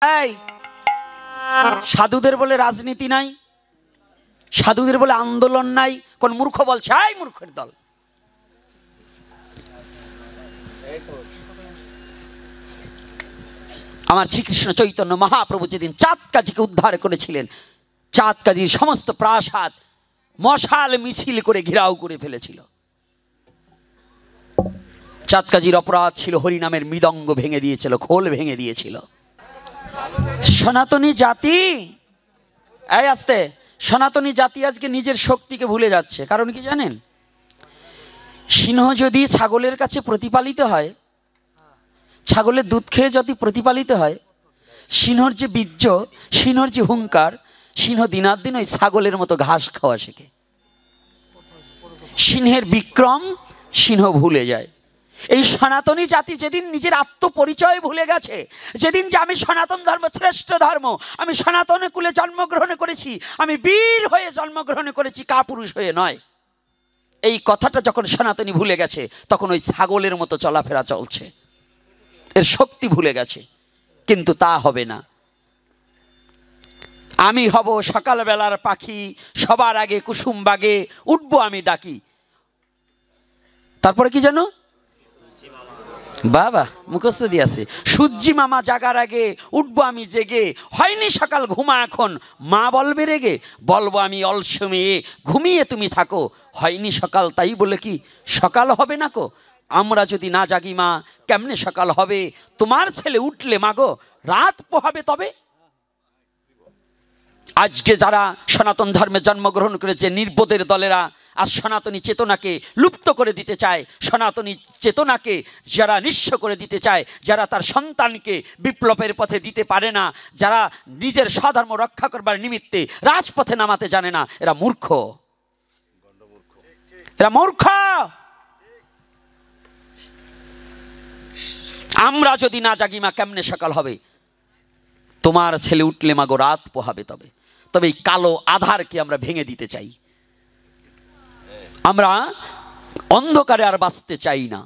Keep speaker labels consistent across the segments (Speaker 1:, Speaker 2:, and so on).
Speaker 1: এই সাধুদের বলে রাজনীতি নাই, সাধুদের বলে আন্দোলন নাই, কোন মূর্খ বলছে? এই মূর্খের দল। আমার শ্রীকৃষ্ণ চৈতন্য মহাপ্রভু যেদিন চাঁদকাজিকে উদ্ধার করেছিলেন, চাঁদকাজির সমস্ত প্রাসাদ মশাল মিছিল করে ঘেরাও করে ফেলেছিল। চাঁদকাজির অপরাধ ছিল হরিনামের মৃদঙ্গ ভেঙে দিয়েছিল, খোল ভেঙে দিয়েছিল। সনাতনী জাতি, এই আস্তে, সনাতনী জাতি আজকে নিজের শক্তিকে ভুলে যাচ্ছে। কারণ কি জানেন? সিংহ যদি ছাগলের কাছে প্রতিপালিত হয়, ছাগলের দুধ খেয়ে যদি প্রতিপালিত হয়, সিংহর যে বীর্য, সিংহর যে হুঙ্কার, সিংহ দিনার দিন ওই ছাগলের মতো ঘাস খাওয়া শেখে। সিংহের বিক্রম সিংহ ভুলে যায়। এই সনাতনী জাতি যেদিন নিজের আত্মপরিচয় ভুলে গেছে, যেদিন যে আমি সনাতন ধর্ম শ্রেষ্ঠ ধর্ম, আমি সনাতন কুলে জন্মগ্রহণ করেছি, আমি বীর হয়ে জন্মগ্রহণ করেছি, কাপুরুষ হয়ে নয়, এই কথাটা যখন সনাতনী ভুলে গেছে, তখন ওই ছাগলের মতো চলাফেরা চলছে, এর শক্তি ভুলে গেছে। কিন্তু তা হবে না। আমি হব সকালবেলার পাখি, সবার আগে কুসুম বাগে উঠবো আমি ডাকি। তারপরে কি জানো? বাবা মুখস্থ দিয়েছে, সূর্যি মামা জাগার আগে উঠবো আমি জেগে, হয়নি সকাল ঘুমা এখন, মা বলবে রেগে, বলবো আমি অলস মেয়ে ঘুমিয়ে তুমি থাকো, হয়নি সকাল তাই বলে কি সকাল হবে না কো? আমরা যদি না জাগি মা কেমনে সকাল হবে, তোমার ছেলে উঠলে মাগো রাত পোহাবে তবে। আজকে যারা সনাতন ধর্মে জন্মগ্রহণ করেছে নির্বোধের দলেরা আজ সনাতনী চেতনাকে লুপ্ত করে দিতে চায়, সনাতনী চেতনাকে যারা নিঃস্ব করে দিতে চায়, যারা তার সন্তানকে বিপ্লবের পথে দিতে পারে না, যারা নিজের স্বধর্ম রক্ষা করবার নিমিত্তে রাজপথে নামাতে জানে না, এরা মূর্খ, এরা মূর্খ। আমরা যদি না জাগি মা কেমনে সকাল হবে, তোমার ছেলে উঠলে মাগো রাত পোহাবে তবে। তবে এই কালো আধারকে আমরা ভেঙে দিতে চাই, আমরা অন্ধকারে আর বাঁচতে চাই না।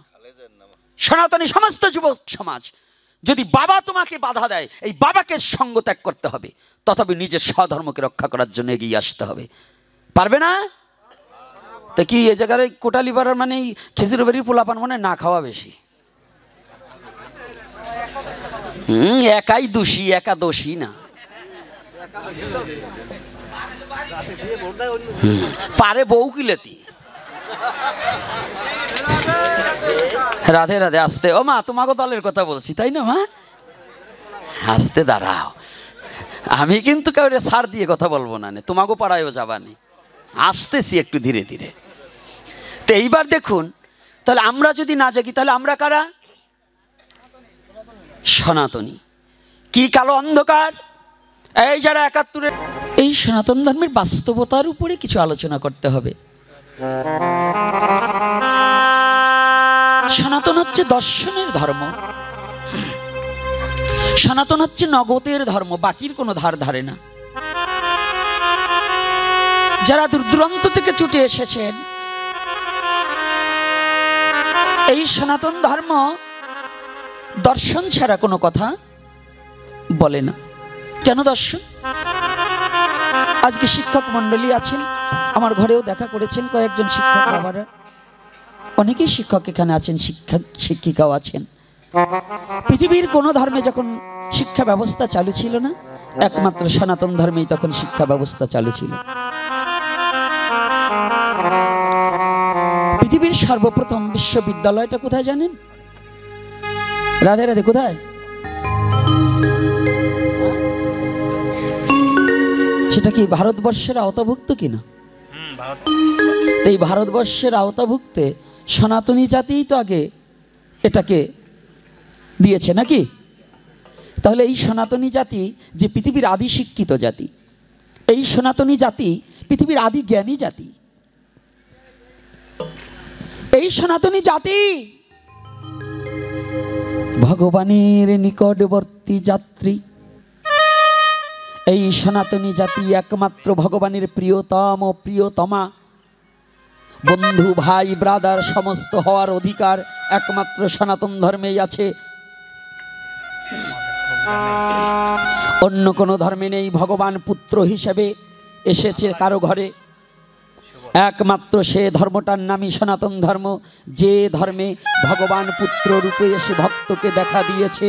Speaker 1: সনাতনী সমস্ত যুবক সমাজ, যদি বাবা তোমাকে বাধা দেয়, এই বাবাকে সঙ্গ ত্যাগ করতে হবে, তথাপি নিজের স্বধর্মকে রক্ষা করার জন্য এগিয়ে আসতে হবে। পারবে না তো কি এ জায়গায় কোটালি পাড়ার মানে খেজুর বাড়ির পোলাপান মানে না খাওয়া বেশি, একাই দোষী, একা দোষী না, পারে বউ কিলেতি। রাধে রাধে। আসতে, ও মা তোমাকে দলের কথা বলছি তাই না মা, আসতে দাঁড়াও, আমি কিন্তু কাউরে ছাড় দিয়ে কথা বলবো না, তোমাকে পাড়ায়ও যাবানি, আসতেছি একটু ধীরে ধীরে। তো এইবার দেখুন, তাহলে আমরা যদি না জাগি তাহলে আমরা কারা? সনাতনী। কি কালো অন্ধকার? এই যারা ৭১, এই সনাতন ধর্মের বাস্তবতার উপরে কিছু আলোচনা করতে হবে। সনাতন হচ্ছে দর্শনের ধর্ম, সনাতন হচ্ছে নগদের ধর্ম, বাকির কোনো ধার ধারে না। যারা দূর দূরান্ত থেকে ছুটে এসেছেন, এই সনাতন ধর্ম দর্শন ছাড়া কোনো কথা বলে না। কেন দর্শন? আজকে শিক্ষক মন্ডলী আছেন, আমার ঘরেও দেখা করেছেন কয়েকজন শিক্ষক বাবারা, অনেকেই শিক্ষক এখানে আছেন, শিক্ষিকাও আছেন। পৃথিবীর কোনো ধর্মে যখন শিক্ষা ব্যবস্থা চালু ছিল না, একমাত্র সনাতন ধর্মেই তখন শিক্ষা ব্যবস্থা চালু ছিল। পৃথিবীর সর্বপ্রথম বিশ্ববিদ্যালয়টা কোথায় জানেন? রাধে রাধে। কোথায়? সেটা কি ভারতবর্ষের আওতাভুক্ত কিনা? এই ভারতবর্ষের আওতাভুক্তে সনাতনী জাতিই তো আগে এটাকে দিয়েছে নাকি? তাহলে এই সনাতনী জাতি যে পৃথিবীর আদি শিক্ষিত জাতি, এই সনাতনী জাতি পৃথিবীর আদি জ্ঞানী জাতি, এই সনাতনী জাতি ভগবানের নিকটবর্তী যাত্রী। এই সনাতনী জাতি একমাত্র ভগবানের প্রিয়তম প্রিয়তমা, বন্ধু ভাই ব্রাদার সমস্ত হওয়ার অধিকার একমাত্র সনাতন ধর্মেই আছে। অন্য কোনো ধর্মে নেই ভগবান পুত্র হিসেবে এসেছে কারো ঘরে, একমাত্র সে ধর্মটার নামই সনাতন ধর্ম, যে ধর্মে ভগবান পুত্র রূপে এসে ভক্তকে দেখা দিয়েছে।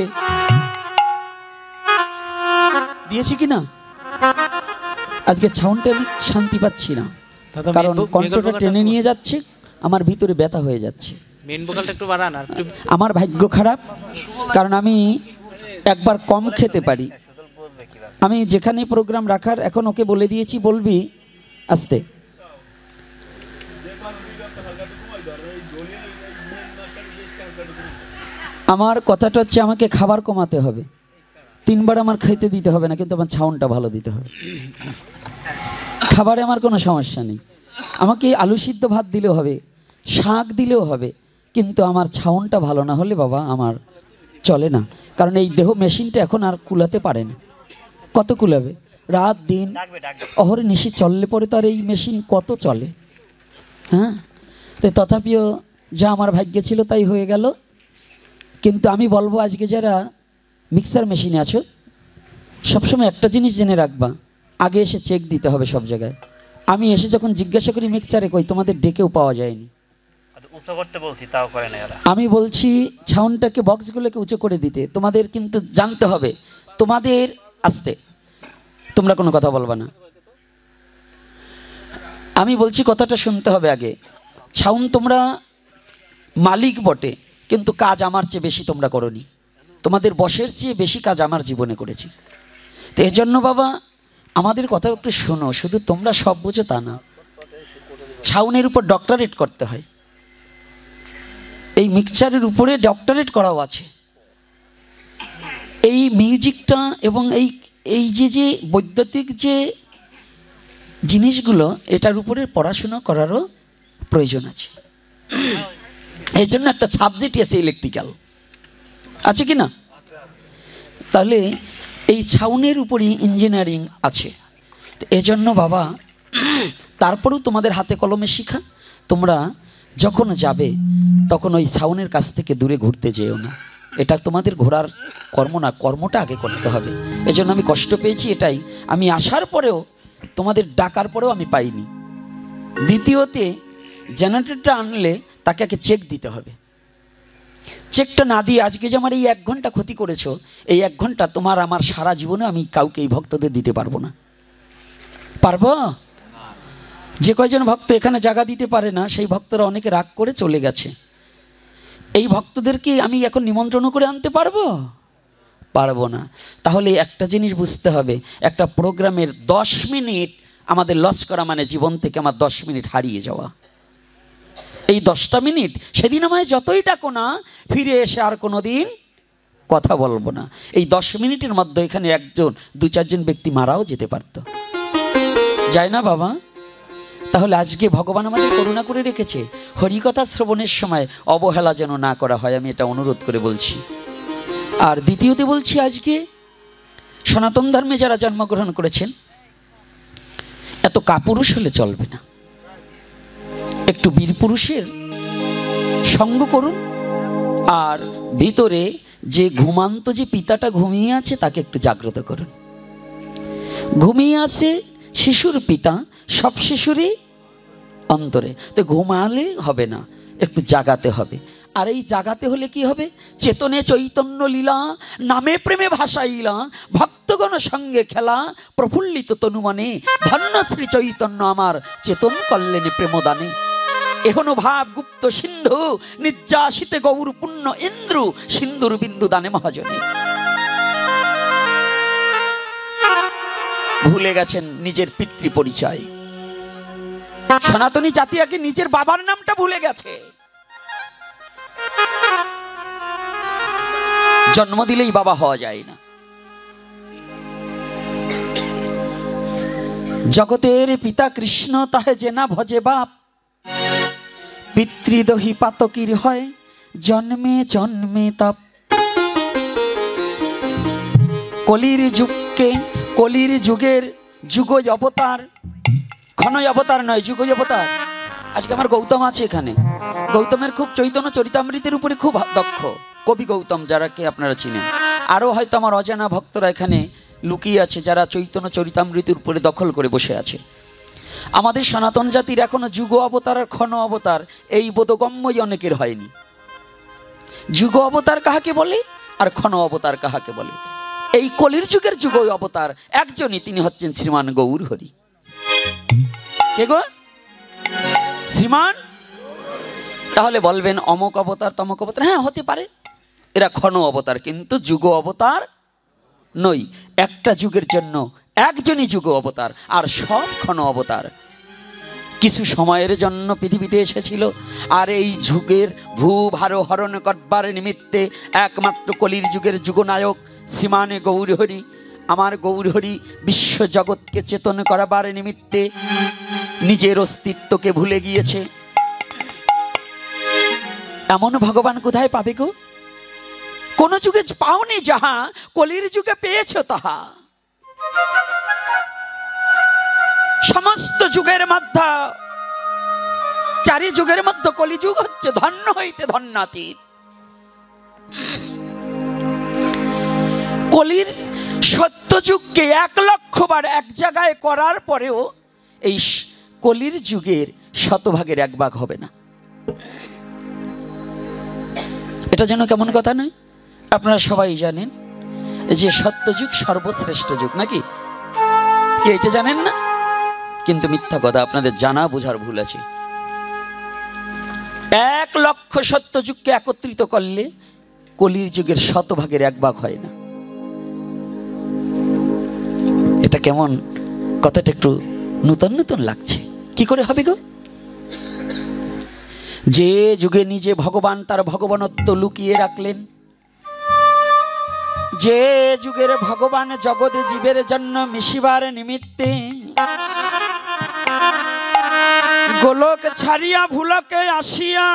Speaker 1: দিয়েছি কি না? আজকে ছাউনটা আমি শান্তি পাচ্ছি না, কারণ কণ্ঠটা টেনে নিয়ে যাচ্ছে, আমার ভিতরে ব্যথা হয়ে যাচ্ছে। আমার ভাগ্য খারাপ, কারণ আমি একবার কম খেতে পারি। আমি যেখানে প্রোগ্রাম রাখার এখন ওকে বলে দিয়েছি, বলবি আস্তে। আমার কথাটা হচ্ছে আমাকে খাবার কমাতে হবে, 3 বার আমার খেতে দিতে হবে না, কিন্তু আমার ছাউনটা ভালো দিতে হবে। খাবারে আমার কোনো সমস্যা নেই, আমাকে আলু সিদ্ধ ভাত দিলেও হবে, শাক দিলেও হবে, কিন্তু আমার ছাউনটা ভালো না হলে বাবা আমার চলে না। কারণ এই দেহ মেশিনটা এখন আর কুলাতে পারে না। কত কুলাবে? রাত দিন অহরে নিশি চললে পরে তো আর এই মেশিন কত চলে? হ্যাঁ, তো তথাপিও যা আমার ভাগ্যে ছিল তাই হয়ে গেল। কিন্তু আমি বলবো আজকে যারা মিক্সার মেশিনে আছো, সবসময় একটা জিনিস জেনে রাখবা, আগে এসে চেক দিতে হবে সব জায়গায়। আমি এসে যখন জিজ্ঞাসা করি মিক্সারে কই, তোমাদের ডেকেও পাওয়া যায়নি। আমি বলছি ছাউনটাকে, বক্সগুলোকে উঁচু করে দিতে। তোমাদের কিন্তু জানতে হবে, তোমাদের আসতে, তোমরা কোনো কথা বলবা না। আমি বলছি কথাটা শুনতে হবে আগে। ছাউন তোমরা মালিক বটে, কিন্তু কাজ আমার চেয়ে বেশি তোমরা করোনি। তোমাদের বসের চেয়ে বেশি কাজ আমার জীবনে করেছি। তো এর জন্য বাবা আমাদের কথা একটু শোনো, শুধু তোমরা সব বুঝো তা না। ছাউনের উপর ডক্টরেট করতে হয়, এই মিক্সচারের উপরে ডক্টরেট করাও আছে। এই মিউজিকটা এবং এই যে বৈদ্যুতিক যে জিনিসগুলো, এটার উপরে পড়াশোনা করারও প্রয়োজন আছে। এই জন্য একটা সাবজেক্ট আছে ইলেকট্রিক্যাল, আছে কি না? তাহলে এই ছাউনের উপরই ইঞ্জিনিয়ারিং আছে। এজন্য বাবা তারপরেও তোমাদের হাতে কলমে শিখা, তোমরা যখন যাবে তখন ওই ছাউনের কাছ থেকে দূরে ঘুরতে যেও না। এটা তোমাদের ঘোরার কর্ম না, কর্মটা আগে করতে হবে। এজন্য আমি কষ্ট পেয়েছি এটাই, আমি আসার পরেও তোমাদের ডাকার পরেও আমি পাইনি। দ্বিতীয়তে জেনারেটরটা আনলে তাকে আগে চেক দিতে হবে। চেকটা না দিয়ে আজকে যে আমার এই 1 ঘন্টা ক্ষতি করেছো, এই 1 ঘন্টা তোমার আমার সারা জীবনে আমি কাউকে এই ভক্তদের দিতে পারবো না। পারবো? যে কয়জন ভক্ত এখানে জায়গা দিতে পারে না, সেই ভক্তরা অনেকে রাগ করে চলে গেছে। এই ভক্তদেরকে আমি এখন নিমন্ত্রণ করে আনতে পারবো? পারবো না। তাহলে একটা জিনিস বুঝতে হবে, একটা প্রোগ্রামের 10 মিনিট আমাদের লস করা মানে জীবন থেকে আমার 10 মিনিট হারিয়ে যাওয়া। এই 10টা মিনিট সেদিন আমায় যতই ডাকো না, ফিরে এসে আর কোনো দিন কথা বলবো না। এই 10 মিনিটের মধ্যে এখানে 2-4 জন ব্যক্তি মারাও যেতে পারতো, যায় না বাবা? তাহলে আজকে ভগবান আমাদের করুণা করে রেখেছে, হরিকথা শ্রবণের সময় অবহেলা যেন না করা হয়, আমি এটা অনুরোধ করে বলছি। আর দ্বিতীয়তে বলছি, আজকে সনাতন ধর্মে যারা জন্মগ্রহণ করেছেন, এত কাপুরুষ হলে চলবে না। একটু বীর পুরুষের সঙ্গ করুন, আর ভিতরে যে ঘুমান্ত যে পিতাটা ঘুমিয়ে আছে তাকে একটু জাগ্রত করুন। ঘুমিয়ে আছে শিশুর পিতা, সব শিশুরই অন্তরে, তো ঘুমালে হবে না, একটু জাগাতে হবে। আর এই জাগাতে হলে কি হবে? চেতনে চৈতন্য লীলা, নামে প্রেমে ভাসাইলা, ভক্তগণ সঙ্গে খেলা, প্রফুল্লিত তনুমনে, ধন্য শ্রী চৈতন্য আমার চেতন কল্যাণে প্রেমদানে। এহনো ভাব গুপ্ত সিন্ধু, নির্যাসিতে গৌর পুণ্য ইন্দ্রু, সিন্ধুর বিন্দু দানে মহাজনে। ভুলে গেছেন নিজের পিতৃ পরিচয়। সনাতনী জাতি আগে নিজের বাবার নামটা ভুলে গেছে। জন্ম দিলেই বাবা হওয়া যায় না। জগতের পিতা কৃষ্ণ, তাহে যে না ভজে বাপ, পিতৃদহি পাতকির হয় জন্মে জন্মে তাপ। কলির যুগের যুগ অবতার, ক্ষণই অবতার নয়, যুগ অবতার। আজকে আমার গৌতম আছে এখানে, গৌতমের খুব চৈতন্য চরিতামৃতের উপরে খুব দক্ষ, কবি গৌতম, যারাকে আপনারা চিনেন। আরও হয়তো আমার অজানা ভক্তরা এখানে লুকিয়ে আছে, যারা চৈতন্য চরিতামৃতের উপরে দখল করে বসে আছে। আমাদের সনাতন জাতির এখনো যুগ অবতার আর ক্ষণ অবতার এই বোধগম্যই অনেকের হয়নি। যুগ অবতার কাহাকে বলে আর ক্ষণ অবতার কাহাকে বলে? এই কলির যুগের যুগ অবতার একজনই, তিনি হচ্ছেন শ্রীমান গৌর হরি। কে গো? শ্রীমান। তাহলে বলবেন অমক অবতার তমক অবতার, হ্যাঁ হতে পারে, এরা ক্ষণ অবতার, কিন্তু যুগ অবতার নই। একটা যুগের জন্য একজনই যুগ অবতার, আর সব ক্ষণ অবতার। কিছু সময়ের জন্য পৃথিবীতে এসেছিল, আর এই যুগের ভূভার হরণ করবার নিমিত্তে একমাত্র কলির যুগের যুগনায়ক শ্রীমান গৌরহরি, আমার গৌরহরি বিশ্ব জগৎকে চেতন করাবার নিমিত্তে নিজের অস্তিত্বকে ভুলে গিয়েছে। এমন ভগবান কোথায় পাবে গো? কোন যুগে পাওনি যাহা কলির যুগে পেয়েছ তাহা। সমস্ত যুগের মধ্যে, চারি যুগের মধ্যে কলিযুগ হচ্ছে ধন্য হইতে ধন্যাতীত। কলির সত্যযুগকে 1,00,000 বার এক জায়গায় করার পরেও এই কলির যুগের 100 ভাগের 1 ভাগ হবে না। এটা যেন কেমন কথা নয়? আপনারা সবাই জানেন যে সত্যযুগ সর্বশ্রেষ্ঠ যুগ, নাকি? কি এটা জানেন না? কিন্তু মিথ্যা কথা, আপনাদের জানা বোঝার ভুল আছে। 1,00,000 সত্যযুগকে একত্রিত করলে কলির যুগের 100 ভাগের 1 ভাগ হয় না। এটা কেমন কথাটা একটু নতুন নতুন লাগছে। কি করে হবে গো? যে যুগে নিজে ভগবান তার ভগবানত্ব লুকিয়ে রাখলেন, যে যুগের ভগবান জগতে জীবের জন্য মিশিবার নিমিত্তে গোলক ছাড়িয়া ভুলকে আসিয়া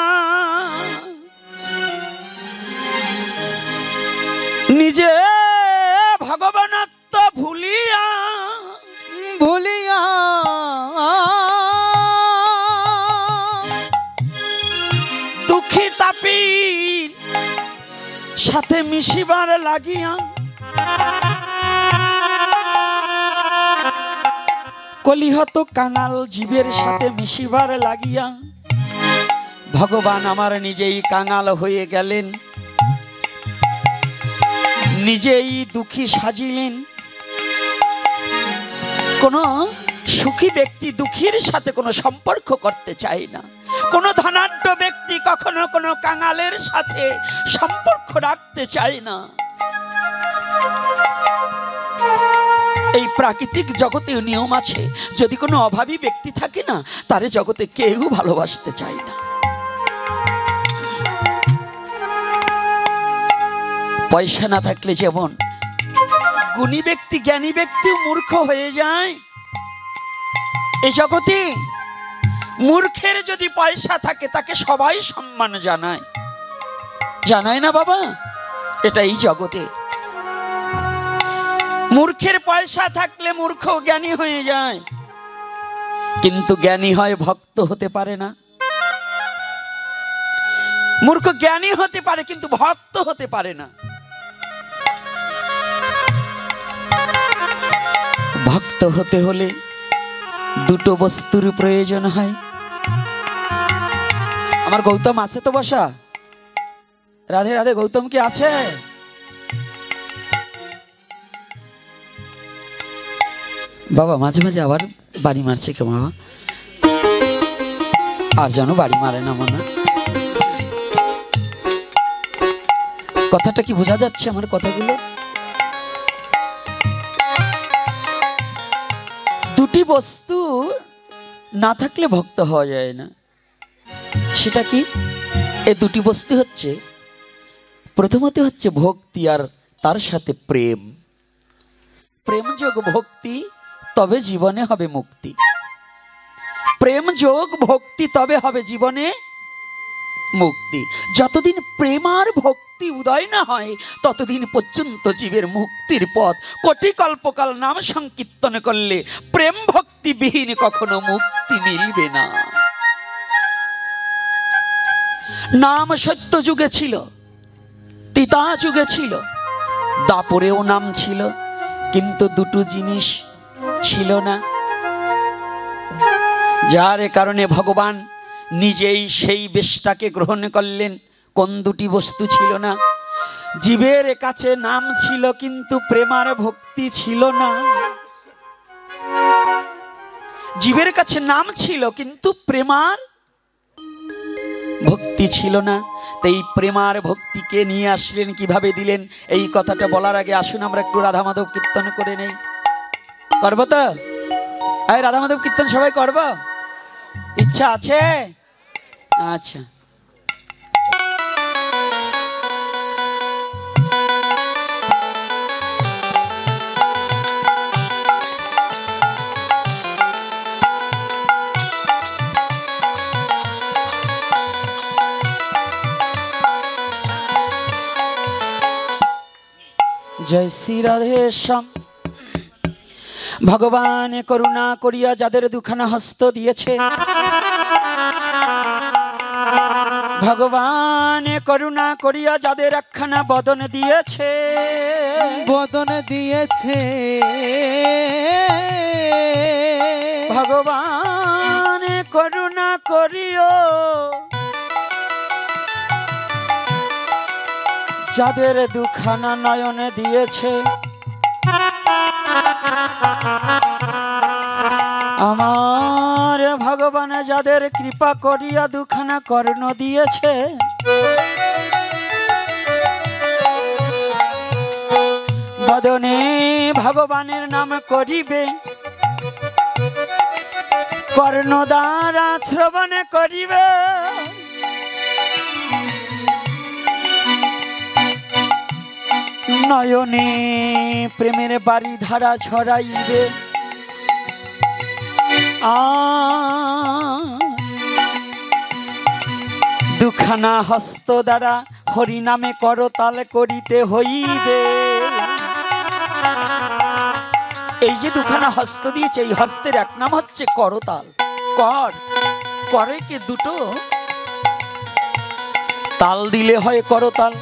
Speaker 1: নিজে ভগবানত্ব ভুলিয়া দুঃখী তাপীর সাথে মিশিবার লাগিয়া কলিহত কাঙাল জীবের সাথে মিশিবার লাগিয়া ভগবান আমার নিজেই কাঙাল হয়ে গেলেন, নিজেই দুঃখী সাজিলেন। কোন সুখী ব্যক্তি দুঃখীর সাথে কোনো সম্পর্ক করতে চায় না। কোন ধনাঢ্য ব্যক্তি কখনো কোনো কাঙালের সাথে সম্পর্ক রাখতে চায় না। এই প্রাকৃতিক জগতে নিয়ম আছে, যদি কোনো অভাবী ব্যক্তি থাকে না, তারে জগতে কেউ ভালোবাসতে চায় না। পয়সা না থাকলে যেমন গুণী ব্যক্তি জ্ঞানী ব্যক্তিও মূর্খ হয়ে যায়, এই জগতে মূর্খের যদি পয়সা থাকে তাকে সবাই সম্মান জানায়, জানায় না বাবা? এটাই জগতে। মূর্খের পয়সা থাকলে মূর্খ জ্ঞানী হয়ে যায়, কিন্তু জ্ঞানী হয় ভক্ত হতে পারে না। মূর্খ জ্ঞানী হতে পারে কিন্তু ভক্ত হতে পারে না। ভক্ত হতে হলে দুটো বস্তুর প্রয়োজন হয়। আমার গৌতম আছে তো বসা? রাধে রাধে। গৌতম কি আছে? বাবা মাঝে মাঝে আবার বাড়ি মারছে কে বাবা? আর যেন বাড়ি মারে না মনে। কথাটা কি বোঝা যাচ্ছে আমার কথাগুলো? দুটি বস্তু না থাকলে ভক্ত হওয়া যায় না। সেটা কি? এই দুটি বস্তু হচ্ছে, প্রথমত হচ্ছে ভক্তি আর তার সাথে প্রেম। প্রেম যোগ ভক্তি, তবে জীবনে হবে মুক্তি। প্রেম যোগ ভক্তি, তবে হবে জীবনে মুক্তি। যতদিন প্রেম আর ভক্তি উদয় না হয় ততদিন পর্যন্ত জীবের মুক্তির পথ। কোটি কল্পকাল নাম সংকীর্তন করলে প্রেম ভক্তি বিহীন কখনো মুক্তি মিলবে না। নাম সত্য যুগে ছিল, তিতা যুগে ছিল, দাপরেও নাম ছিল, কিন্তু দুটো জিনিস ছিল না, যার কারণে ভগবান নিজেই সেই বেশটাকে গ্রহণ করলেন। কোন দুটি বস্তু ছিল না? জীবের কাছে নাম ছিল কিন্তু প্রেমার ভক্তি ছিল না। জীবের কাছে নাম ছিল কিন্তু প্রেমার ভক্তি ছিল না। এই প্রেমার ভক্তিকে নিয়ে আসলেন, কিভাবে দিলেন? এই কথাটা বলার আগে আসুন আমরা একটু রাধা মাধব কীর্তন করে নেই। করবো তো? এই রাধা মাধব কীর্তন সবাই করবো? ইচ্ছা আছে? আচ্ছা, জয় শ্রী রাধে শ্যাম। ভগবান করুণা করিয়া যাদের দুখানা হস্ত দিয়েছে, ভগবান করুণা করিয়া যাদের একখানা বদন দিয়েছে,
Speaker 2: বদন দিয়েছে,
Speaker 1: ভগবান করুণা করিও যাদের দুখানা নয়ন দিয়েছে, আমার ভগবান যাদের কৃপা করিয়া দুখানা কর্ণ দিয়েছে, বদনে ভগবানের নাম করিবে, কর্ণ দ্বারা শ্রবণ করিবে, নয়নে প্রেমের বাড়ি ধারা ছড়াইবে, দুখানা হস্ত দ্বারা হরি নামে করতাল করিতে হইবে। এই যে দুখানা হস্ত দিয়েছে, এই হস্তের এক নাম হচ্ছে করতাল। করে কি দুটো তাল দিলে হয় করতাল।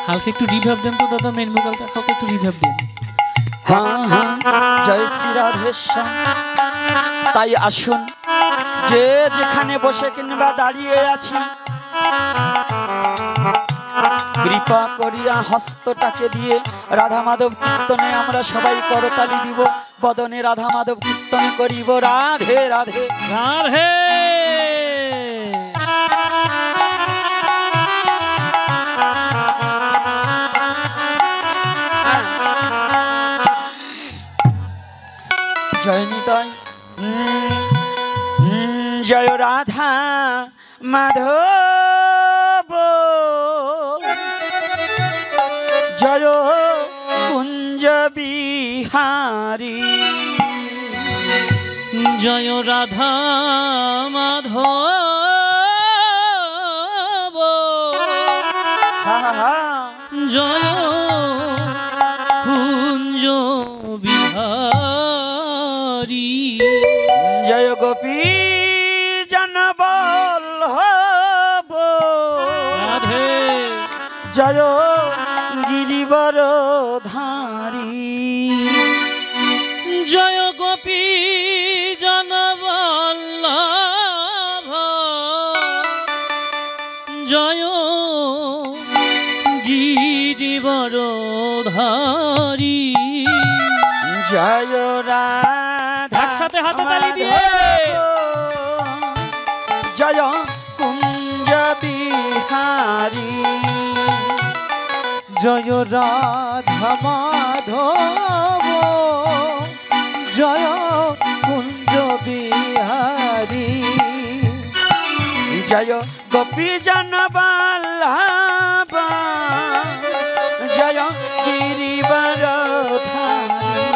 Speaker 2: হালকা একটু রিভার্ব দেন তো দাদা, মেন ভোকালটা হালকা একটু রিভার্ব দেন।
Speaker 1: হ্যাঁ হ্যাঁ, জয় শ্রী রাধেশ্যাম। তাই আসুন, যে যেখানে বসে কিংবা দাঁড়িয়ে আছি, কৃপা করিয়া হস্তটাকে দিয়ে রাধা মাধব কীর্তনে আমরা সবাই করতালি দিব, বদনে রাধা মাধব কীর্তন করিব। রাধে রাধে
Speaker 2: রাধে।
Speaker 1: জয় নিতাই, জয় রাধা মাধব, জয় কুঞ্জ বিহারী,
Speaker 2: জয় রাধা মাধব, জয় কুঞ্জ বিহারী,
Speaker 1: জয় গোপী জনবল্লভ,
Speaker 2: রাধে,
Speaker 1: জয় গিরিবর ধারী,
Speaker 2: জয় গোপী জনবল্লভ, জয় গিরিবর ধারী,
Speaker 1: জয় রাধা।
Speaker 2: একসাথে হাতে তালি দিয়ে
Speaker 1: জয় কুঞ্জ বিহারী,
Speaker 2: জয় রাধা মাধব, জয় কুঞ্জ বিহারী,
Speaker 1: জয় গোপী জনবল্লভ, জয় গিরিবর ধারী,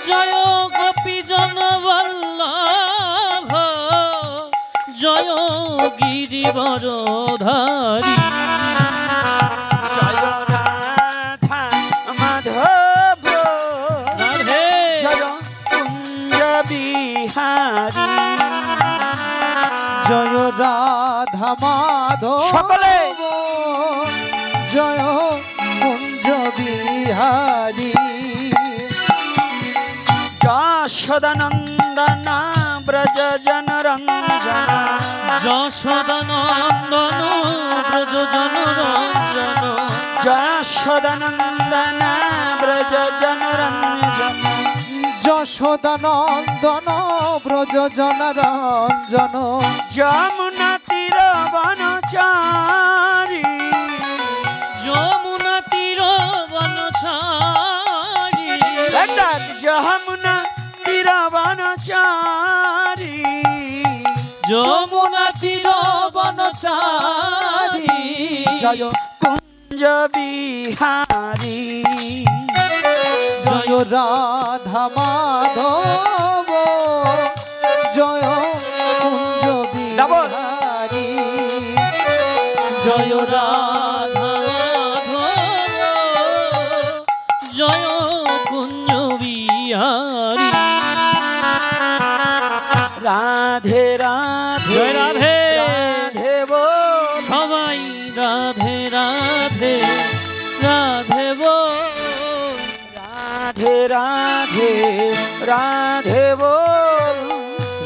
Speaker 2: জয় গোপী জনবল্লভ, জয় গিরিবর ধারী,
Speaker 1: জয় রাধা মাধব,
Speaker 2: রাধে,
Speaker 1: জয় কুঞ্জ বিহারী,
Speaker 2: জয় রাধা মাধব,
Speaker 1: সকলে
Speaker 3: জয় কুঞ্জ বিহারী
Speaker 1: যশোদানন্দন ব্রজ জনরঞ্জন
Speaker 2: যশোদানন্দন ব্রজ জনরঞ্জন
Speaker 1: যশোদানন্দন ব্রজ জনরঞ্জন
Speaker 3: যশোদানন্দন ব্রজ জনরঞ্জন
Speaker 1: যমুনা তীর বনচারী
Speaker 2: যমুনা তীর বনচারী
Speaker 1: যমুনা তীর বনচারী
Speaker 2: যমুনা তীর বনচারী
Speaker 1: জয় কুঞ্জ বিহারী
Speaker 3: জয় রাধা মাধব জয় কুঞ্জ বিহারী
Speaker 2: জয় রাধা মাধব জয় কুঞ্জ বিহারী
Speaker 1: রাধে রাধে
Speaker 2: জয় রাধে
Speaker 1: রাধে বল
Speaker 2: সবাই রাধে রাধে রাধে বল
Speaker 1: রাধে রাধে রাধে বল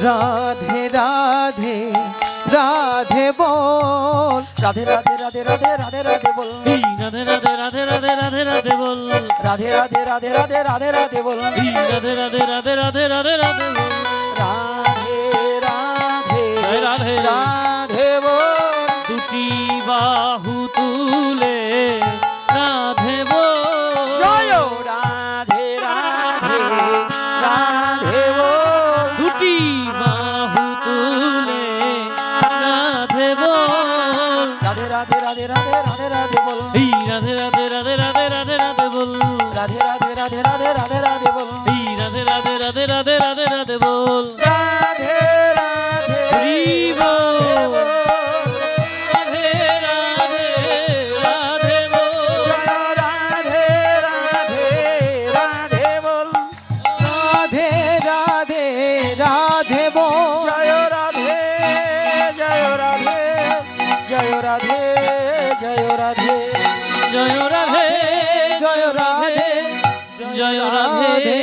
Speaker 3: রাধে রাধে রাধে বল
Speaker 1: রাধে রাধে রাধে রাধে রাধে রাধে বল
Speaker 2: এই রাধে রাধে রাধে রাধে রাধে রাধে বল
Speaker 1: রাধে রাধে রাধে রাধে রাধে রাধে বল
Speaker 2: এই রাধে রাধে রাধে রাধে রাধে রাধে বল
Speaker 1: রাধে রাধে
Speaker 2: জয় রাধে
Speaker 1: রাধে বল
Speaker 2: দুটি বাহু তুলে রাধে বল
Speaker 1: জয় রাধে রাধে রাধে বল
Speaker 2: দুটি বাহু তুলে রাধে বল
Speaker 1: রাধে রাধে রাধে রাধে রাধে রাধে বল
Speaker 2: এই রাধে রাধে রাধে রাধে রাধে রাধে বল
Speaker 1: রাধে রাধে রাধে রাধে রাধে রাধে বল
Speaker 2: এই রাধে রাধে রাধে রাধে রাধে রাধে বল
Speaker 1: রাধে রাধে
Speaker 2: হরি বল
Speaker 1: বল
Speaker 2: রাধে রাধে রাধে বল
Speaker 1: রাধে রাধে রাধে বল
Speaker 3: রাধে রাধে রাধে বল
Speaker 1: জয় রাধে জয় রাধে জয় রাধে জয় রাধে
Speaker 2: জয় রাধে জয় রাধে জয় রাধে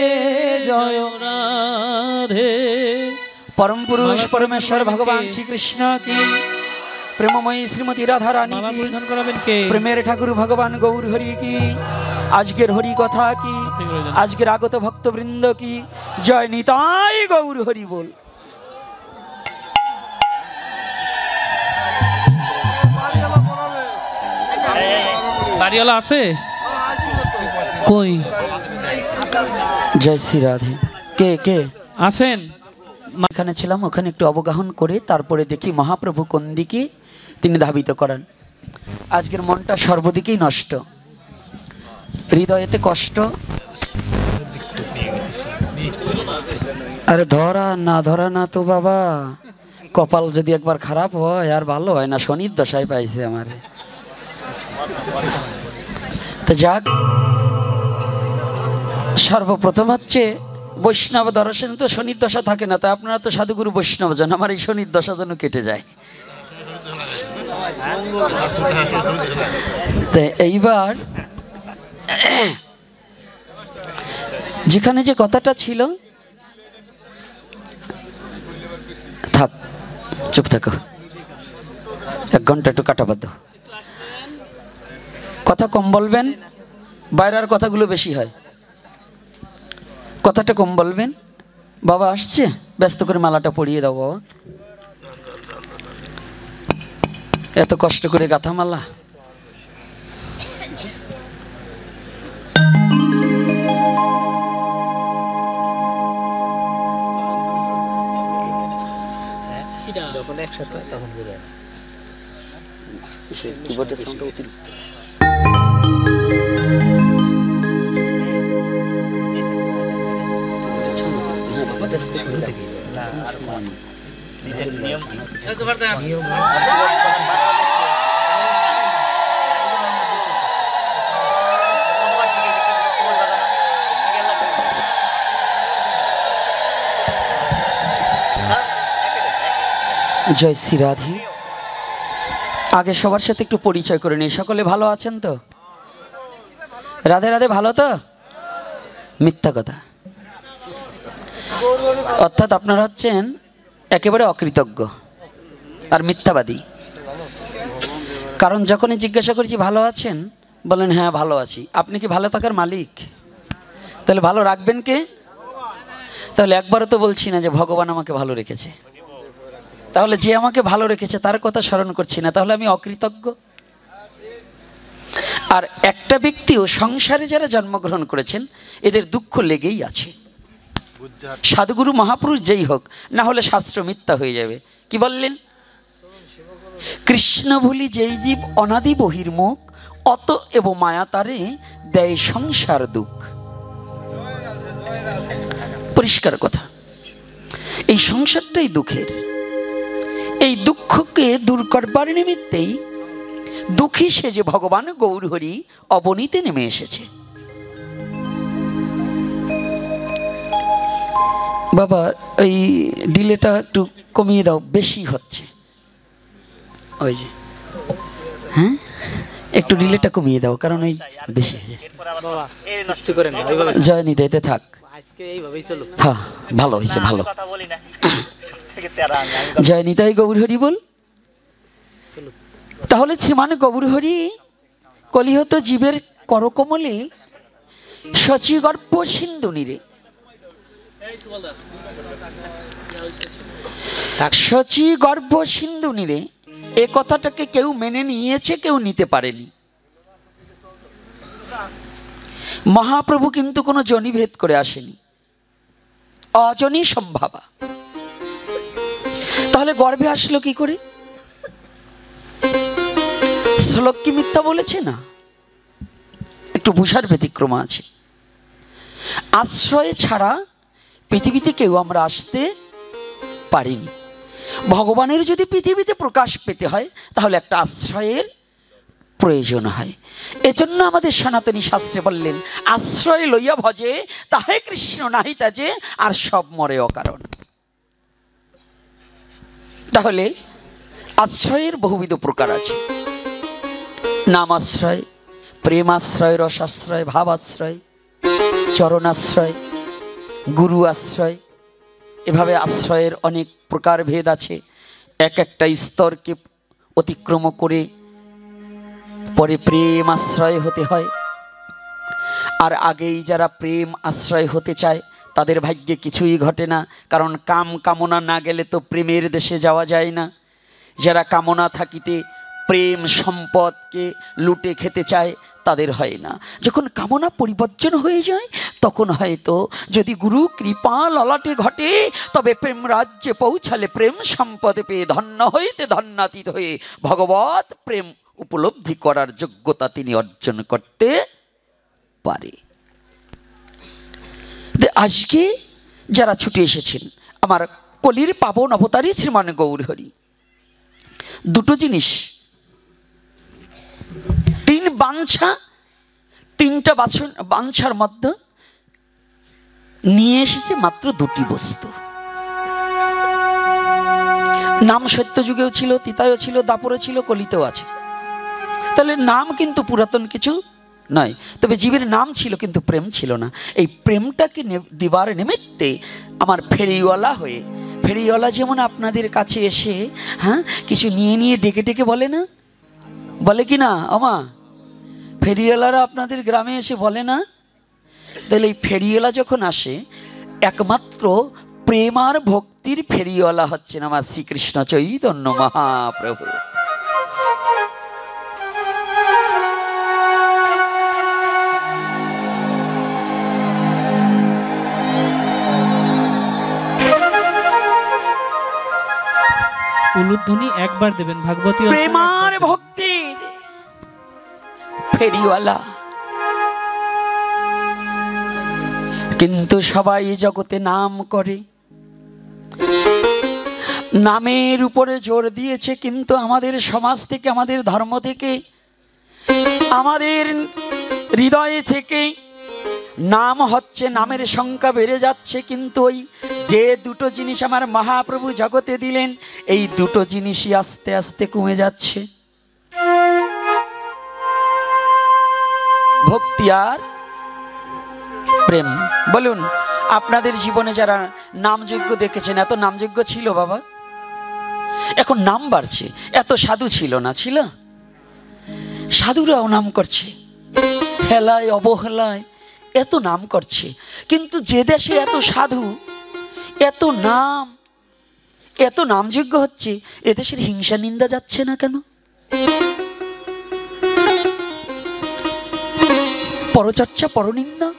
Speaker 2: জয় রাধে
Speaker 1: परम पुरुष परमेश्वर भगवान श्री कृष्ण की प्रेममयी श्रीमती राधा रानी
Speaker 2: মালা
Speaker 1: की
Speaker 2: পরিধান করাবেন কে
Speaker 1: प्रेमेर ठाकुर भगवान गौर हरि की आजकेर हरि कथा की आजकेर आगत भक्तवृंद की जय निताई गौर हरि बोल
Speaker 2: বাড়িওয়ালা আছে কই
Speaker 1: जय श्री राधे के
Speaker 2: আছেন
Speaker 1: এখানে ছিলাম ওখানে একটু অবগাহন করে তারপরে দেখি মহাপ্রভু কোন দিকে তিনি ধাবিত করেন আজকের মনটা সর্বদিকেই নষ্ট হৃদয়েতে কষ্ট আরে ধরা না তো বাবা কপাল যদি একবার খারাপ হয় আর ভালো হয় না শনির দশায় পাইছে আমারে তো যাক সর্বপ্রথম হচ্ছে বৈষ্ণব দর্শনে তো শনির দশা থাকে না তাই আপনারা তো সাধুগুরু বৈষ্ণব জন আমার এই শনির দশা যেন কেটে যায় তো এইবার যেখানে যে কথাটা ছিল থাক চুপ থাকো 1 ঘন্টা একটু কাটাবাদ কথা কম বলবেন বাইরের কথাগুলো বেশি হয় কথাটা কম বলবেন বাবা আসছে ব্যস্ত করে মালাটা পরিয়ে দাও বাবা এত কষ্ট করে গাথা মালা
Speaker 4: যখন একসাথে তখন করে
Speaker 1: কিবোর্ডের সাউন্ডটা অতিরিক্ত जय श्री राधे আগে সবার সাথে একটু পরিচয় করে নিই। সকলে ভালো আছেন তো? রাধে রাধে, ভালো তো? মিথ্যা কথা, অর্থাৎ আপনারা হচ্ছেন একেবারে অকৃতজ্ঞ আর মিথ্যাবাদী। কারণ যখনই জিজ্ঞাসা করেছি ভালো আছেন, বলেন হ্যাঁ ভালো আছি। আপনি কি ভালো থাকার মালিক? তাহলে ভালো রাখবেন কে? তাহলে একবারও তো বলছি না যে ভগবান আমাকে ভালো রেখেছে। তাহলে যে আমাকে ভালো রেখেছে তার কথা স্মরণ করছি না, তাহলে আমি অকৃতজ্ঞ। আর একটা ব্যক্তিও সংসারে যারা জন্মগ্রহণ করেছেন এদের দুঃখ লেগেই আছে। সাধুগুরু মহাপুরুষ যেই হোক, না হলে শাস্ত্র মিথ্যা হয়ে যাবে। কি বললেন? কৃষ্ণ ভুলি যেই জীব অনাদি বহির্মুখ, অত এবং মায়া তারে দেয় সংসার দুঃখ। পরিষ্কার কথা, এই সংসারটাই দুঃখের। এই দুঃখকে দূর করবার নিমিত্তেই দুঃখী সেজে ভগবান গৌরহরি অবনীতে নেমে এসেছে। বাবা এই ডিলেটা একটু কমিয়ে দাও, বেশি হচ্ছে। ওই যে হ্যাঁ, একটু ডিলেটা কমিয়ে দাও, কারণ ওই বেশি হয়ে যায়। জয় নিতে এতে থাক। হ্যাঁ ভালো হয়েছে, ভালো। জয় নিতাই গৌরহরি বল। তাহলে শ্রীমান গৌরহরি কলিহত জীবের করকমলে শচীগর্ভ সিন্ধু নীরে, শচীগর্ভ সিন্ধু নীরে, এ কথাটাকে কেউ মেনে নিয়েছে, কেউ নিতে পারেনি। মহাপ্রভু কিন্তু কোনো জনিভেদ করে আসেনি, অজনী সম্ভাবা। তাহলে গর্ভে আসলো কি করে? শ্লোক কি মিথ্যা বলেছে? না, একটু বুঝার ব্যতিক্রম আছে। আশ্রয় ছাড়া পৃথিবীতে কেউ আমরা আসতে পারিনি। ভগবানের যদি পৃথিবীতে প্রকাশ পেতে হয় তাহলে একটা আশ্রয়ের প্রয়োজন হয়। এজন্য আমাদের সনাতনী শাস্ত্রে বললেন, আশ্রয় লইয়া ভজে তাহে কৃষ্ণ নাহি তাজে, আর সব মরে অকারণ। তাহলে আশ্রয়ের বহুবিধ প্রকার আছে। নামাশ্রয়, প্রেমাশ্রয়, রসাশ্রয়, ভাবাশ্রয়, চরণাশ্রয়, গুরু আশ্রয়। এভাবে আশ্রয়ের অনেক প্রকার ভেদ আছে। এক একটা স্তরকে অতিক্রম করে পরে প্রেম আশ্রয় হতে হয়। আর আগেই যারা প্রেম আশ্রয় হতে চায় তাদের ভাগ্যে কিছুই ঘটে না, কারণ কাম কামনা না গেলে তো প্রেমের দেশে যাওয়া যায় না। যারা কামনা থাকিতে প্রেম সম্পদকে লুটে খেতে চায় তাদের হয় না। যখন কামনা পরিবর্জন হয়ে যায় তখন হয়তো যদি গুরু কৃপা ললাটে ঘটে, তবে প্রেম রাজ্যে পৌঁছালে প্রেম সম্পদ পেয়ে ধন্য হইতে ধন্যাতীত হয়ে ভগবত প্রেম উপলব্ধি করার যোগ্যতা তিনি অর্জন করতে পারে। আজকে যারা ছুটে এসেছেন আমার কলির পাবন অবতারী শ্রীমান গৌরহরি, দুটো জিনিস, তিন বাঞ্ছা, তিনটা বাঞ্ছার মধ্যে নিয়ে এসেছে মাত্র দুটি বস্তু। নাম সত্য যুগেও ছিল, তিতায়ও ছিল, দাপরে ছিল, কলিতেও আছে। তাহলে নাম কিন্তু পুরাতন কিছু নয়, তবে জীবের নাম ছিল কিন্তু প্রেম ছিল না। এই প্রেমটাকে দিবার নিমিত্তে আমার ফেরিওয়ালা হয়ে, ফেরিওয়ালা যেমন আপনাদের কাছে এসে হ্যাঁ কিছু নিয়ে নিয়ে ডেকে ডেকে বলে না, বলে কি না আমা? ফেরিওয়ালারা আপনাদের গ্রামে এসে বলে না? তাহলে এই ফেরিওয়ালা যখন আসে, একমাত্র প্রেম আর ভক্তির ফেরিওয়ালা হচ্ছেন আমার শ্রীকৃষ্ণ চৈতন্য মহাপ্রভু।
Speaker 2: উলুধ্বনি একবার দেবেন ভাগবতী।
Speaker 1: প্রেমার ভক্তির ফেরিওয়ালা। কিন্তু সবাই জগতে নাম করে, নামের উপরে জোর দিয়েছে, কিন্তু আমাদের সমাজ থেকে, আমাদের ধর্ম থেকে, আমাদের হৃদয়ে থেকে নাম হচ্ছে, নামের সংখ্যা বেড়ে যাচ্ছে। কিন্তু ওই যে দুটো জিনিস আমার মহাপ্রভু জগতে দিলেন, এই দুটো জিনিসই আস্তে আস্তে কমে যাচ্ছে। ভক্তি আর প্রেম। বলুন, আপনাদের জীবনে যারা নামযজ্ঞ দেখেছেন, এত নামযজ্ঞ ছিল বাবা? এখন নাম বাড়ছে, এত সাধু ছিল না? ছিল। সাধুরাও নাম করছে, হেলায় অবহেলায় এত নাম করছে। কিন্তু যে দেশে এত সাধু, এত নাম, এত নামযজ্ঞ হচ্ছে, এদেশের হিংসা নিন্দা যাচ্ছে না কেন? পরচর্চা, পরনিন্দা,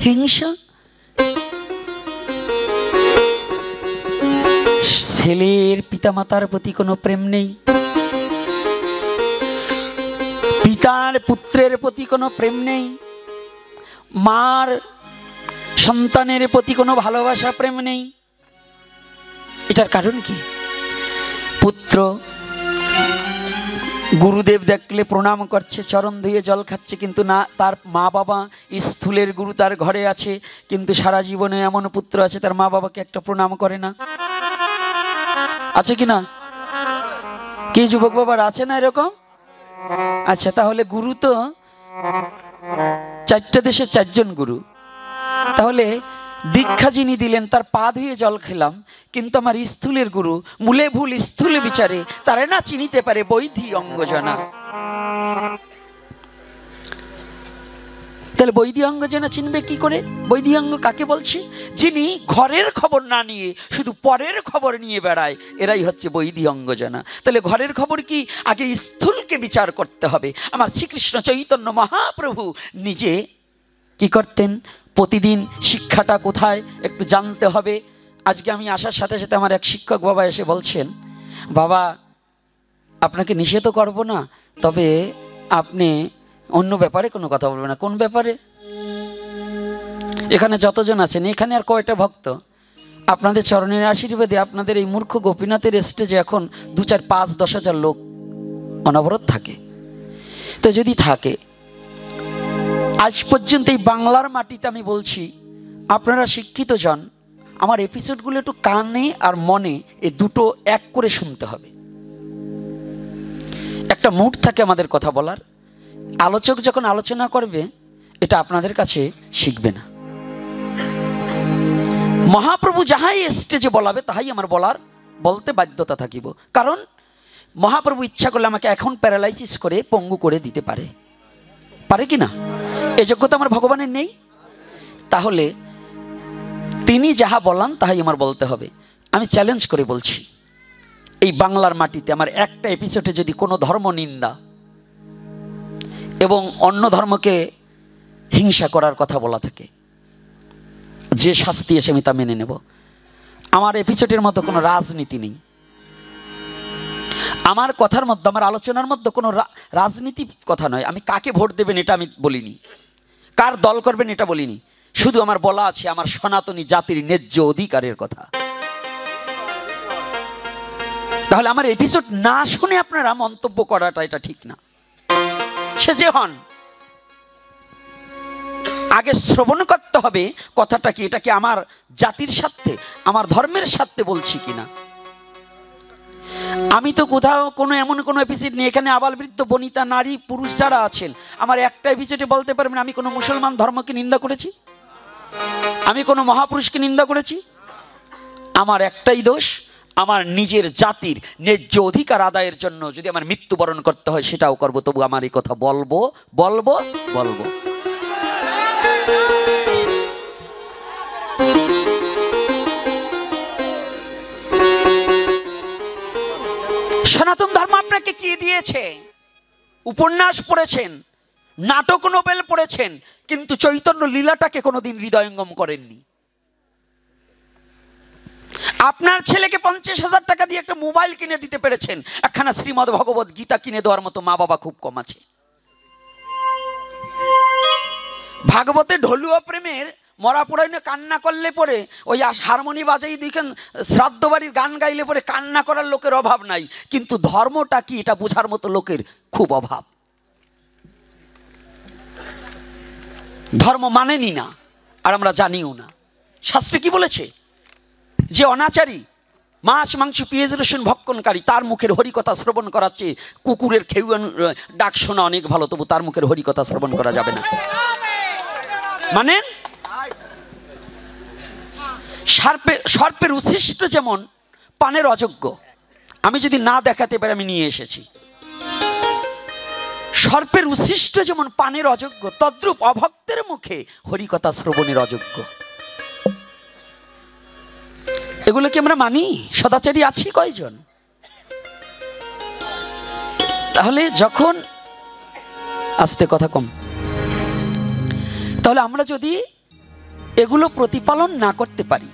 Speaker 1: হিংসা। ছেলের পিতামাতার প্রতি কোনো প্রেম নেই, পিতার পুত্রের প্রতি কোনো প্রেম নেই, মার সন্তানের প্রতি কোনো ভালোবাসা প্রেম নেই। এটার কারণ কি? পুত্র গুরুদেব দেখলে প্রণাম করছে, চরণ ধুয়ে জল খাচ্ছে, কিন্তু না, তার মা বাবা স্থূলের গুরু তার ঘরে আছে, কিন্তু সারা জীবনে এমন পুত্র আছে তার মা বাবাকে একটা প্রণাম করে না। আছে কি না? কি যুবক বাবার আছে না এরকম? আচ্ছা, তাহলে গুরু তো চারটে দেশে চারজন গুরু। তাহলে দীক্ষা যিনি দিলেন তার পা ধুয়ে জল খেলাম, কিন্তু আমার স্থূলের গুরু মূলে ভুল স্থূলে বিচারে তারা না চিনিতে পারে বৈধি অঙ্গজনা। তাহলে বৈধি অঙ্গজনা চিনবে কি করে? বৈধি অঙ্গ কাকে বলছি? যিনি ঘরের খবর না নিয়ে শুধু পরের খবর নিয়ে বেড়ায়, এরাই হচ্ছে বৈধি অঙ্গজনা। তাহলে ঘরের খবর কি? আগে স্থূলকে বিচার করতে হবে। আমার শ্রীকৃষ্ণ চৈতন্য মহাপ্রভু নিজে কি করতেন? প্রতিদিন শিক্ষাটা কোথায় একটু জানতে হবে। আজকে আমি আসার সাথে সাথে আমার এক শিক্ষক বাবা এসে বলছেন, বাবা আপনাকে নিষেধ করব না, তবে আপনি অন্য ব্যাপারে কোনো কথা বলবেন না। কোন ব্যাপারে? এখানে যতজন আছেন, এখানে আর কয়টা ভক্ত? আপনাদের চরণের আশীর্বাদে আপনাদের এই মূর্খ গোপীনাথের স্টেজে এখন 2, 4, 5, 10 হাজার লোক অনবরত থাকে। তো যদি থাকে, আজ পর্যন্ত এই বাংলার মাটিতে আমি বলছি, আপনারা শিক্ষিত জন, আমার এপিসোডগুলো একটু কানে আর মনে এই দুটো এক করে শুনতে হবে। একটা মুড থাকে আমাদের কথা বলার। আলোচক যখন আলোচনা করবে, এটা আপনাদের কাছে শিখবে না। মহাপ্রভু যাহাই স্টেজে বলাবে তাহাই আমার বলতে বাধ্যতা থাকিব। কারণ মহাপ্রভু ইচ্ছা করলে আমাকে এখন প্যারালাইসিস করে পঙ্গু করে দিতে পারে। পারে কি না? এই যোগ্যতা আমার ভগবানের নেই? তাহলে তিনি যাহা বলান তাহাই আমার বলতে হবে। আমি চ্যালেঞ্জ করে বলছি, এই বাংলার মাটিতে আমার একটা এপিসোডে যদি কোনো ধর্ম নিন্দা এবং অন্য ধর্মকে হিংসা করার কথা বলা থাকে, যে শাস্তি এসে আমি তা মেনে নেব। আমার এপিসোডের মধ্যে কোনো রাজনীতি নেই, আমার কথার মধ্যে, আমার আলোচনার মধ্যে কোনো রাজনীতি কথা নয়। আমি কাকে ভোট দেবেন এটা আমি বলিনি, কার দল করবেন এটা বলিনি। শুধু আমার বলা আছে আমার সনাতনী জাতির ন্যায্য অধিকারের কথা। তাহলে আমার এপিসোড না শুনে আপনারা মন্তব্য করাটা এটা ঠিক না। সে যে হন, আগে শ্রবণ করতে হবে কথাটা কি, এটা কি আমার জাতির স্বার্থে, আমার ধর্মের স্বার্থে বলছি কিনা। আমি তো কোথাও কোনো এমন কোনো এপিসোড নেই, এখানে আবাল বৃদ্ধ বনিতা নারী পুরুষ যারা আছেন, আমার একটা এপিসোডে বলতে পারবেন আমি কোনো মুসলমান ধর্মকে নিন্দা করেছি, আমি কোনো মহাপুরুষকে নিন্দা করেছি। আমার একটাই দোষ, আমার নিজের জাতির ন্যায্য অধিকার আদায়ের জন্য যদি আমার মৃত্যুবরণ করতে হয় সেটাও করব, তবু আমার এই কথা বলবো বলবো বলবো। সনাতন ধর্ম আপনাকে কি দিয়েছে? উপন্যাস পড়েছেন, নাটক নোবেল পড়েছেন, কিন্তু চৈতন্য লীলাটাকে কোনোদিন হৃদয়ঙ্গম করেননি। আপনার ছেলেকে 50,000 টাকা দিয়ে একটা মোবাইল কিনে দিতে পেরেছেন, একখানা শ্রীমদ ভগবত গীতা কিনে দেওয়ার মতো মা বাবা খুব কম আছে। ভাগবতে ঢোলুয়া প্রেমের মরা পড়াইনে কান্না করলে পরে ওই হারমোনি বাজাই দেখেন, শ্রাদ্ধ বাড়ির গান গাইলে পরে কান্না করার লোকের অভাব নাই, কিন্তু ধর্মটা কি এটা বোঝার মতো লোকের খুব অভাব। ধর্ম মানেনি না, আর আমরা জানিও না। শাস্ত্রে কি বলেছে? যে অনাচারী মাছ মাংস পেঁয়াজ রসুন ভক্ষণকারী, তার মুখের হরিকথা শ্রবণ করাচ্ছে কুকুরের খেউ ডাক শোনা অনেক ভালো, তবু তার মুখের হরিকথা শ্রবণ করা যাবে না। মানে সর্পের উচ্ছিষ্ট যেমন পানের অযোগ্য, আমি যদি না দেখাতে পারি আমি নিয়ে এসেছি। সর্পের উচ্ছিষ্ট যেমন পানের অযোগ্য, তদ্রূপ অভক্তের মুখে হরিকথা শ্রবণের অযোগ্য। এগুলো কি আমরা মানি? সদাচারী আছি কয়জন? তাহলে যখন আস্তে কথা কম, তাহলে আমরা যদি এগুলো প্রতিপালন না করতে পারি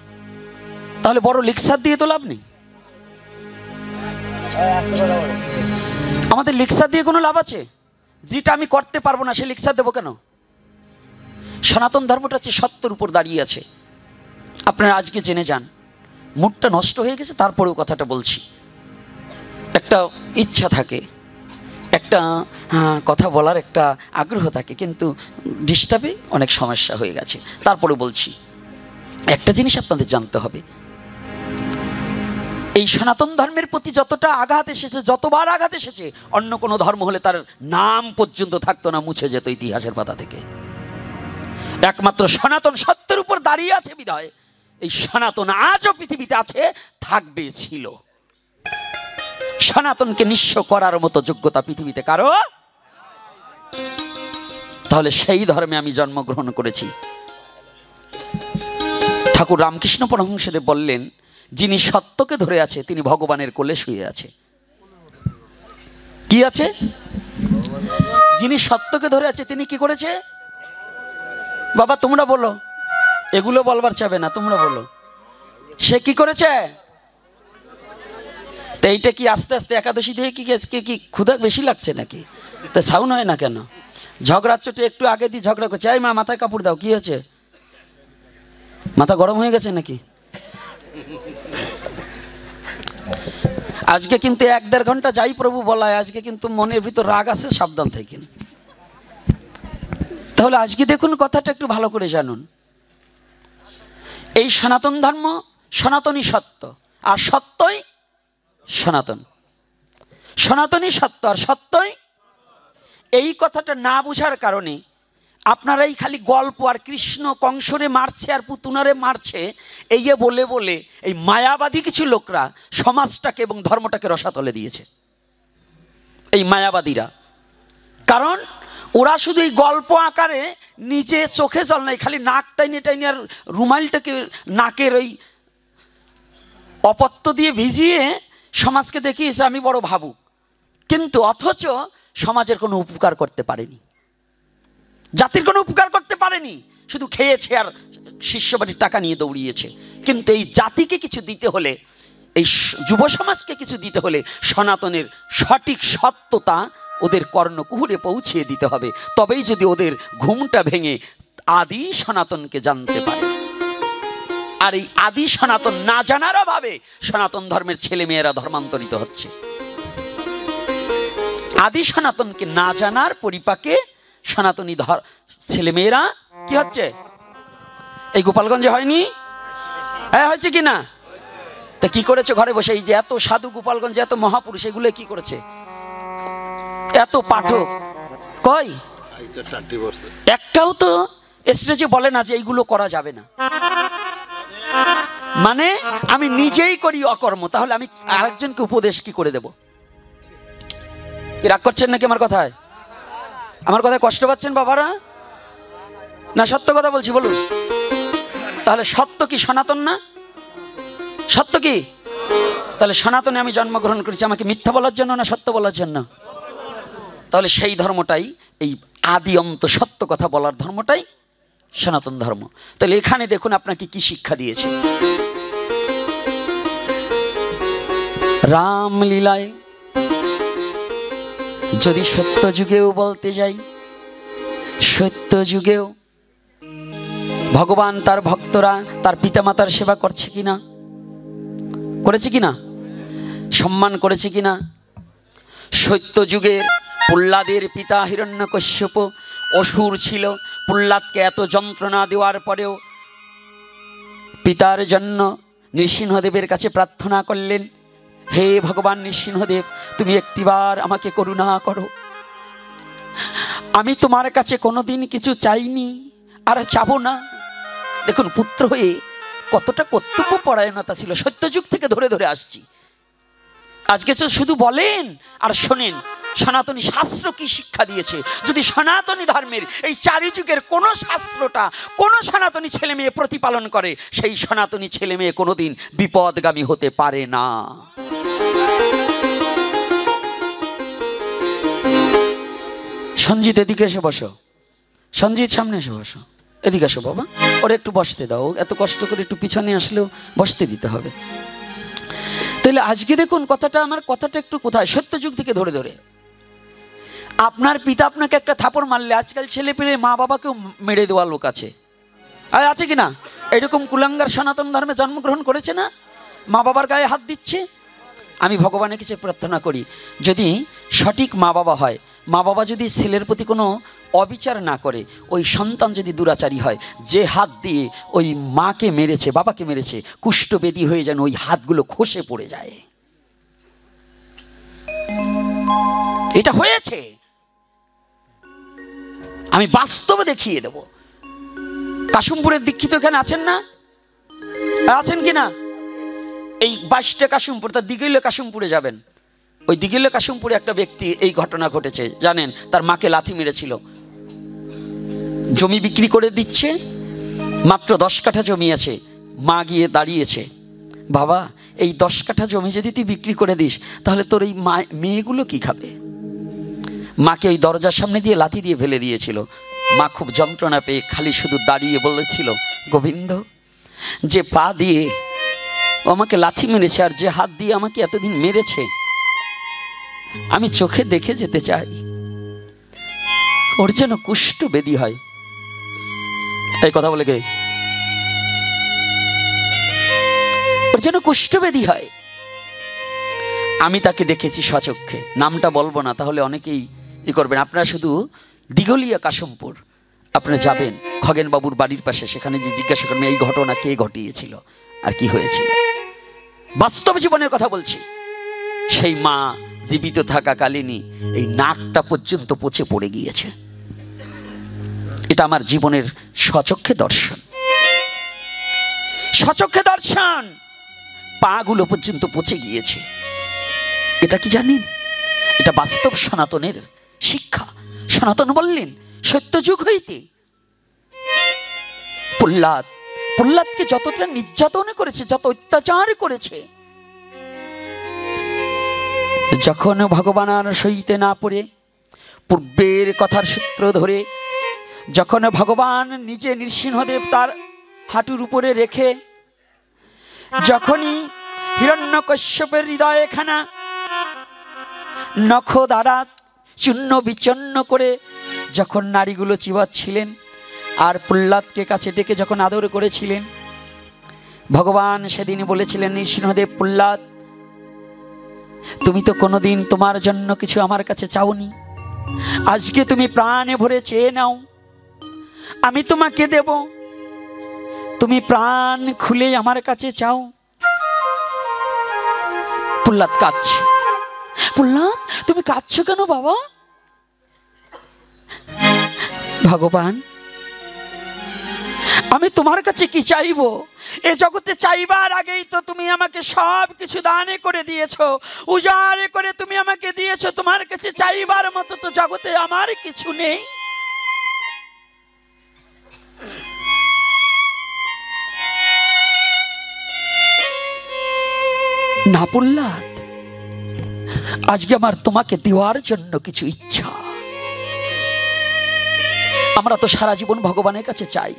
Speaker 1: তাহলে বড় লেকচার দিয়ে তো লাভ নেই। আমাদের লেকচার দিয়ে কোনো লাভ আছে? যেটা আমি করতে পারবো না সে লেকচার দেবো কেন? সনাতন ধর্মটা হচ্ছে সত্যের উপর দাঁড়িয়ে আছে। আপনারা আজকে জেনে যান, মুডটা নষ্ট হয়ে গেছে, তারপরেও কথাটা বলছি। একটা ইচ্ছা থাকে, একটা কথা বলার একটা আগ্রহ থাকে, কিন্তু ডিস্টার্বে অনেক সমস্যা হয়ে গেছে, তারপরে বলছি। একটা জিনিস আপনাদের জানতে হবে, এই সনাতন ধর্মের প্রতি যতটা আঘাত এসেছে, যতবার আঘাত এসেছে, অন্য কোনো ধর্ম হলে তার নাম পর্যন্ত থাকতো না, মুছে যেত ইতিহাসের পাতা থেকে। একমাত্র সনাতন সত্যের উপর দাঁড়িয়ে আছে বিধায় এই সনাতন আজও পৃথিবীতে আছে, থাকবে, ছিল। সনাতনকে নিঃস্ব করার মতো যোগ্যতা পৃথিবীতে কারো। তাহলে সেই ধর্মে আমি জন্মগ্রহণ করেছি। ঠাকুর রামকৃষ্ণ পরমহংসদেব বললেন, যিনি সত্যকে ধরে আছে তিনি ভগবানের কোলে শুয়ে আছে। কি আছে? যিনি সত্যকে ধরে আছে তিনি কি করেছে? বাবা তোমরা বলো, এগুলো বলবার চাবে না, তোমরা বলো। সে কি করেছে? তো এইটা কি আস্তে আস্তে একাদশী দিয়ে কি ক্ষুধা বেশি লাগছে নাকি? তা সাউন্ড হয় না কেন? ঝগড়ার চোটে একটু আগে দিয়ে ঝগড়া করছে, এই মা মাথায় কাপড় দাও, কি হয়েছে? মাথা গরম হয়ে গেছে নাকি? আজকে কিন্তু 1-1.5 ঘন্টা যাই প্রভু বলায়, আজকে কিন্তু মনের ভিতর রাগ আছে, সাবধান থাকেন। তাহলে আজকে দেখুন কথাটা একটু ভালো করে জানুন। এই সনাতন ধর্ম সনাতনী সত্য, আর সত্যই সনাতন। সনাতনী সত্য আর সত্যই, এই কথাটা না বুঝার কারণে আপনারাই খালি গল্প আর কৃষ্ণ কংসরে মারছে আর পুতুনারে মারছে এই বলে বলে এই মায়াবাদী কিছু লোকরা সমাজটাকে এবং ধর্মটাকে রসাতলে দিয়েছে। এই মায়াবাদীরা, কারণ ওরা শুধু এই গল্প আকারে নিজে চোখে জল নাই, খালি নাক টাইনে টাইনে আর রুমালটাকে নাকের ওই অপত্য দিয়ে ভিজিয়ে সমাজকে দেখিয়েছে আমি বড় ভাবুক, কিন্তু অথচ সমাজের কোনো উপকার করতে পারেনি, জাতির কোনো উপকার করতে পারেনি, শুধু খেয়েছে আর শিষ্যবাড়ির টাকা নিয়ে দৌড়িয়েছে। কিন্তু এই জাতিকে কিছু দিতে হলে, এই যুব সমাজকে কিছু দিতে হলে সনাতনের সঠিক সত্যতা ওদের কর্ণকুহুরে পৌঁছিয়ে দিতে হবে, তবেই যদি ওদের ঘুমটা ভেঙে আদি সনাতনকে জানতে পারে। আর এই আদি সনাতন না জানার অভাবে সনাতন ধর্মের ছেলে মেয়েরা ধর্মান্তরিত হচ্ছে। আদি সনাতনকে না জানার পরিপাকে সনাতনী ছেলেমেয়েরা কি হচ্ছে? এই গোপালগঞ্জে হয়নি? হ্যাঁ হয়েছে কি না? তা কি করেছে? ঘরে বসে এই যে এত সাধু গোপালগঞ্জে, এত মহাপুরুষ, এগুলো কি করেছে? এত পাঠক কই একটাও তো স্টেজে বলে না যে এইগুলো করা যাবে না। মানে আমি নিজেই করি অকর্ম, তাহলে আমি আরেকজনকে উপদেশ কি করে দেব? রাগ করছেন নাকি আমার কথায়? আমার কথায় কষ্ট পাচ্ছেন বাবারা? না সত্য কথা বলছি, বলুন। তাহলে সত্য কি সনাতন না? সত্য কি? তাহলে সনাতনে আমি জন্মগ্রহণ করেছি, আমাকে মিথ্যা বলার জন্য না সত্য বলার জন্য? তাহলে সেই ধর্মটাই, এই আদি অন্ত সত্য কথা বলার ধর্মটাই সনাতন ধর্ম। তাহলে এখানে দেখুন আপনাকে কি শিক্ষা দিয়েছে। রামলীলায় যদি সত্য যুগেও বলতে যাই, সত্য যুগেও ভগবান তার ভক্তরা তার পিতামাতার সেবা করছে কিনা, করেছে কিনা, সম্মান করেছে কিনা? সত্য যুগের প্রহ্লাদের পিতা হিরণ্যকশ্যপ অসুর ছিল, প্রহ্লাদকে এত যন্ত্রণা দেওয়ার পরেও পিতার জন্য নৃসিংহদেবের কাছে প্রার্থনা করলেন, হে ভগবান নৃসিংহদেব, তুমি একটিবার আমাকে করুণা করো। আমি তোমার কাছে কোনোদিন কিছু চাইনি, আর চাবো না। দেখুন পুত্র হয়ে কতটা কর্তব্য পরায়ণতা ছিল, সত্যযুগ থেকে ধরে ধরে আসছি। আজকে তো শুধু বলেন আর শোনেন সনাতনী শাস্ত্র কি শিক্ষা দিয়েছে। যদি সনাতনী ধর্মের এই চারি যুগের কোনো শাস্ত্রটা কোনো সনাতনী ছেলে মেয়ে প্রতিপালন করে, সেই সনাতনী ছেলে মেয়ে কোনোদিন বিপদগামী হতে পারে না। সঞ্জিত এদিকে এসে বসো, সঞ্জিত সামনে এসে বসো, এদিকে এসো বাবা, ওরা একটু বসতে দাও, এত কষ্ট করে একটু পিছনে আসলেও বসতে দিতে হবে। তাহলে আজকে দেখুন আমার কথাটা একটু কোথায়, সত্যযুগ থেকে ধরে ধরে। আপনার পিতা আপনাকে একটা থাপড় মারলে আজকাল ছেলে পেলে মা বাবাকেও মেরে দেওয়া লোক আছে, আর আছে কি না? এরকম কুলাঙ্গার সনাতন ধর্মে জন্মগ্রহণ করেছে না, মা বাবার গায়ে হাত দিচ্ছে। আমি ভগবানের কাছে প্রার্থনা করি, যদি সঠিক মা বাবা হয়, মা বাবা যদি ছেলের প্রতি কোনো অবিচার না করে, ওই সন্তান যদি দুরাচারী হয়, যে হাত দিয়ে ওই মাকে মেরেছে বাবাকে মেরেছে, কুষ্ঠবেদী হয়ে যেন ওই হাতগুলো খসে পড়ে যায়। এটা হয়েছে, আমি বাস্তবে দেখিয়ে দেব। কাশিমপুরের দীক্ষিত এখানে আছেন না? আছেন কি না? এই 22টা কাশিমপুর, তার দিঘিলে কাশিমপুরে যাবেন, ওই দিঘিলে কাশিমপুরে একটা ব্যক্তি এই ঘটনা ঘটেছে জানেন, তার মাকে লাথি মেরেছিল। জমি বিক্রি করে দিচ্ছে, মাত্র 10 কাঠা জমি আছে। মা গিয়ে দাঁড়িয়েছে, বাবা এই 10 কাঠা জমি যদি তুই বিক্রি করে দিস, তাহলে তোর এই মেয়েগুলো কি খাবে? মাকে ওই দরজার সামনে দিয়ে লাথি দিয়ে ফেলে দিয়েছিল। মা খুব যন্ত্রণা পেয়ে খালি শুধু দাঁড়িয়ে বলেছিল, গোবিন্দ, যে পা দিয়ে ও আমাকে লাথি মেরেছে আর যে হাত দিয়ে আমাকে এতদিন মেরেছে, আমি চোখে দেখে যেতে চাই, ওর যেন কুষ্ঠবেদী হয়। এই কথা বলে গে, ওর যেন কুষ্ঠবেদী হয়। আমি তাকে দেখেছি সচক্ষে, নামটা বলবো না, তাহলে অনেকেই ই করবেন। আপনারা শুধু দিঘলিয়া কাশিমপুর আপনারা যাবেন, খগেনবাবুর বাড়ির পাশে, সেখানে যে জিজ্ঞাসা করবেন এই ঘটনা কে ঘটিয়েছিল আর কি হয়েছিল। বাস্তব জীবনের কথা বলছি। সেই মা জীবিত থাকাকালীনই এই নাকটা পর্যন্ত পচে পড়ে গিয়েছে। এটা আমার জীবনের সচক্ষে দর্শন, সচক্ষে দর্শন। পাগুলো পর্যন্ত পচে গিয়েছে। এটা কি জানেন? এটা বাস্তব সনাতনের শিক্ষা। সনাতন বললেন সত্যযুগ হইতে প্রহ্লাদকে যতটা নির্যাতন করেছে, যত অত্যাচার করেছে, যখন ভগবান আর সইতে না পড়ে পূর্বের কথার সূত্র ধরে, যখন ভগবান নিজে নৃসিংহদেব তার হাঁটুর উপরে রেখে, যখনই হিরণ্যকশ্যপের হৃদয়খানা নখ দ্বারা চূর্ণ বিচন্ন করে যখন নারীগুলো চিবাচ্ছিলেন, আর প্রহ্লাদকে কাছে ডেকে যখন আদর করেছিলেন, ভগবান সেদিন বলেছিলেন, নৃসিংহদেব, প্রহ্লাদ, তুমি তো কোনোদিন তোমার জন্য কিছু আমার কাছে চাওনি, আজকে তুমি প্রাণে ভরে চেয়ে নাও, আমি তোমাকে দেব, তুমি প্রাণ খুলে আমার কাছে চাও। প্রহ্লাদ কাঁদছে। প্রহ্লাদ, তুমি কাঁদছো কেন বাবা? ভগবান, আমি তোমার কাছে কি চাইবো? এ জগতে চাইবার আগেই তো তুমি আমাকে সব কিছু দানে করে দিয়েছো, উজাড়ে করে তুমি আমাকে দিয়েছো। তোমার কাছে চাইবার মতো তো জগতে আমার কিছু নেই। না প্রহ্লাদ, আজকে আমার তোমাকে দেওয়ার জন্য কিছু ইচ্ছা। আমরা তো সারা জীবন ভগবানের কাছে চাই,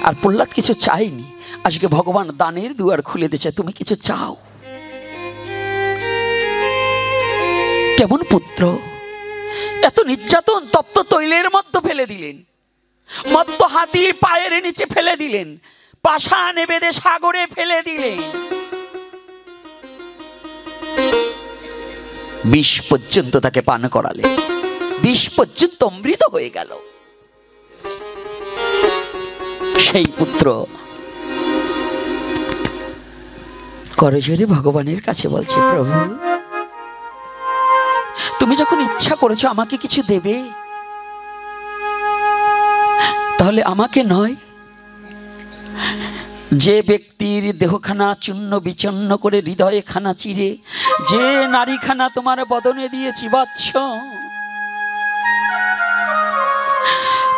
Speaker 1: আর প্রহ্লাদ কিছু চাইনি। আজকে ভগবান দানের দুয়ার খুলে দিয়েছে, তুমি কিছু চাও। কেমন পুত্র, এত নির্যাতন তপ্ত তৈলের মধ্যে ফেলে দিলেন, মত্ত হাতির পায়ের নিচে ফেলে দিলেন, পাষাণে বেঁধে সাগরে ফেলে দিলেন, বিষ পর্যন্ত তাকে পান করালে, বিষ পর্যন্ত অমৃত হয়ে গেল। সেই পুত্র করজোরে ভগবানের কাছে বলছে, প্রভু তুমি যখন ইচ্ছা করেছো আমাকে কিছু দেবে, তাহলে আমাকে নয়, যে ব্যক্তির দেহখানা চূর্ণ বিচন্ন করে হৃদয়ে খানা চিরে যে নারীখানা তোমার বদনে দিয়েছি বৎস,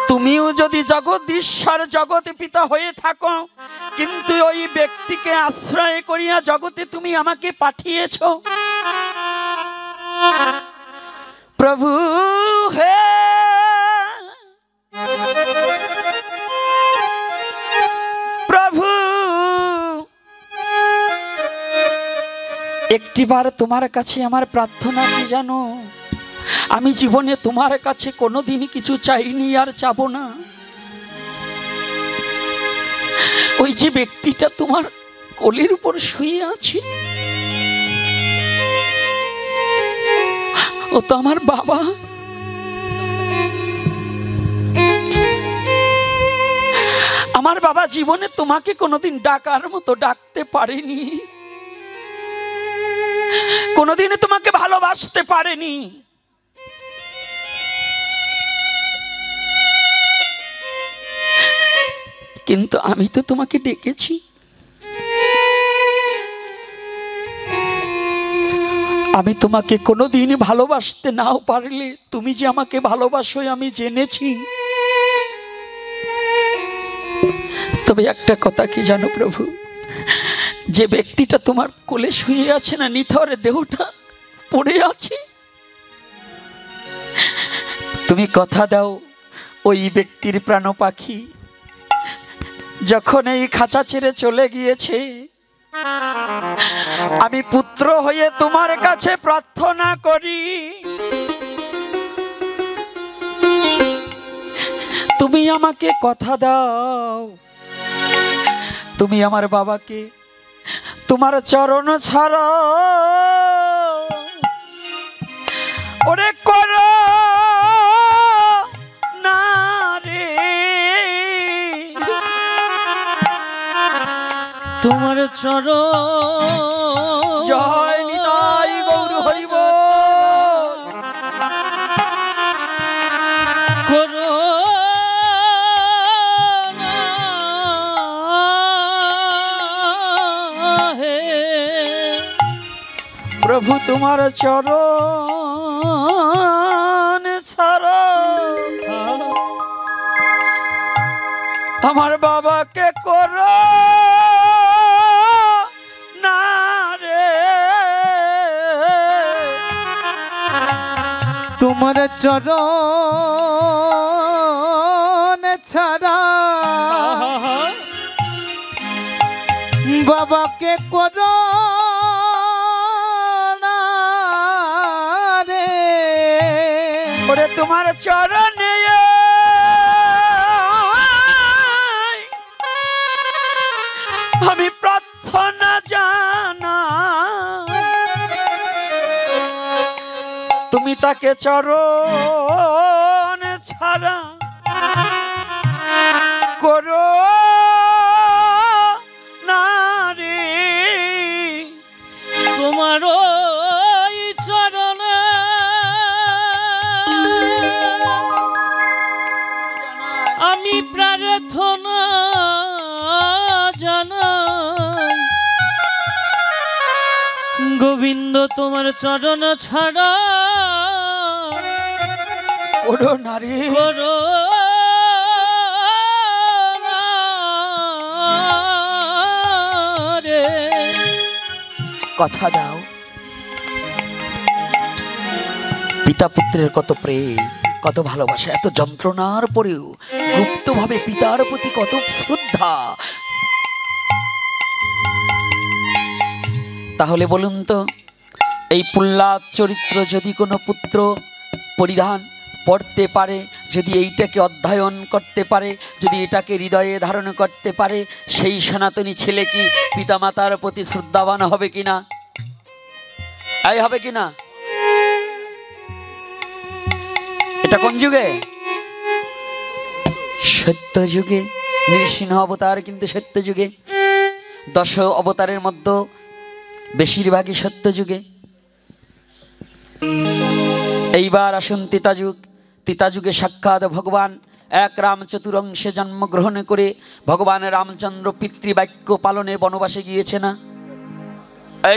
Speaker 1: তুমিও যদি জগদীশ্বর জগতে পিতা হয়ে থাকো, কিন্তু ওই ব্যক্তিকে আশ্রয় করিয়া জগতে তুমি আমাকে পাঠিয়েছ। প্রভু হে, প্রভু একটিবার তোমার কাছে আমার প্রার্থনা কি জানো? আমি জীবনে তোমার কাছে কোনোদিনই কিছু চাইনি আর চাবো না। ওই যে ব্যক্তিটা তোমার কোলের উপর শুয়ে আছে, ও তো আমার বাবা। আমার বাবা জীবনে তোমাকে কোনোদিন ডাকার মতো ডাকতে পারেনি, কোনোদিন তোমাকে ভালোবাসতে পারেনি। কিন্তু আমি তো তোমাকে ডেকেছি, আমি তোমাকে কোনোদিন ভালোবাসতে নাও পারলে তুমি যে আমাকে ভালোবাসো আমি জেনেছি। তবে একটা কথা কি জানো প্রভু, যে ব্যক্তিটা তোমার কোলে শুয়ে আছে না, নিথরে দেহটা পড়ে আছে, তুমি কথা দাও ওই ব্যক্তির প্রাণ পাখি যখন এই খাঁচা ছেড়ে চলে গিয়েছে, আমি পুত্র হয়ে তোমার কাছে প্রার্থনা করি, তুমি আমাকে কথা দাও, তুমি আমার বাবাকে তোমার চরণ ছাড়া ওরে করো না রে।
Speaker 2: তোমার চরণ
Speaker 1: জয় নিতাই গৌর হরি বল।
Speaker 2: করো না হে
Speaker 1: প্রভু তোমার চরণ ছাড়া আমার বাবাকে করো না রে।
Speaker 3: তোমার চরণ ছাড়া বাবাকে করো না রে।
Speaker 1: ওরে তোমার চরণে আমি প্রার্থনা জানা, তুমি তাকে চরণ ছাড়া করো না রে।
Speaker 2: তোমার ওই চরণে আমি প্রার্থনা জানাই, গোবিন্দ তোমার চরণ ছাড়া
Speaker 1: করো না রে।
Speaker 2: করো না রে।
Speaker 1: কথা দাও, পিতা পুত্রের কত প্রেম, কত ভালোবাসা, এত যন্ত্রণার পরেও গুপ্তভাবে পিতার প্রতি কত শ্রদ্ধা। তাহলে বলুন তো, এই প্রহ্লাদ চরিত্র যদি কোনো পুত্র পরিধান পড়তে পারে, যদি এইটাকে অধ্যয়ন করতে পারে, যদি এটাকে হৃদয়ে ধারণ করতে পারে, সেই সনাতনী ছেলে কি পিতামাতার প্রতি শ্রদ্ধাবান হবে কিনা? এই হবে কিনা? এটা কোন যুগে? সত্য যুগে। নৃসিংহ অবতার কিন্তু সত্য যুগে। 10 অবতারের মধ্যে বেশিরভাগই সত্যযুগে। এইবার আসুন তিতাযুগ। তিতাযুগে সাক্ষাৎ ভগবান এক রাম চতুরংশে জন্মগ্রহণ করে ভগবান রামচন্দ্র পিতৃবাক্য পালনে বনবাসে গিয়েছে না?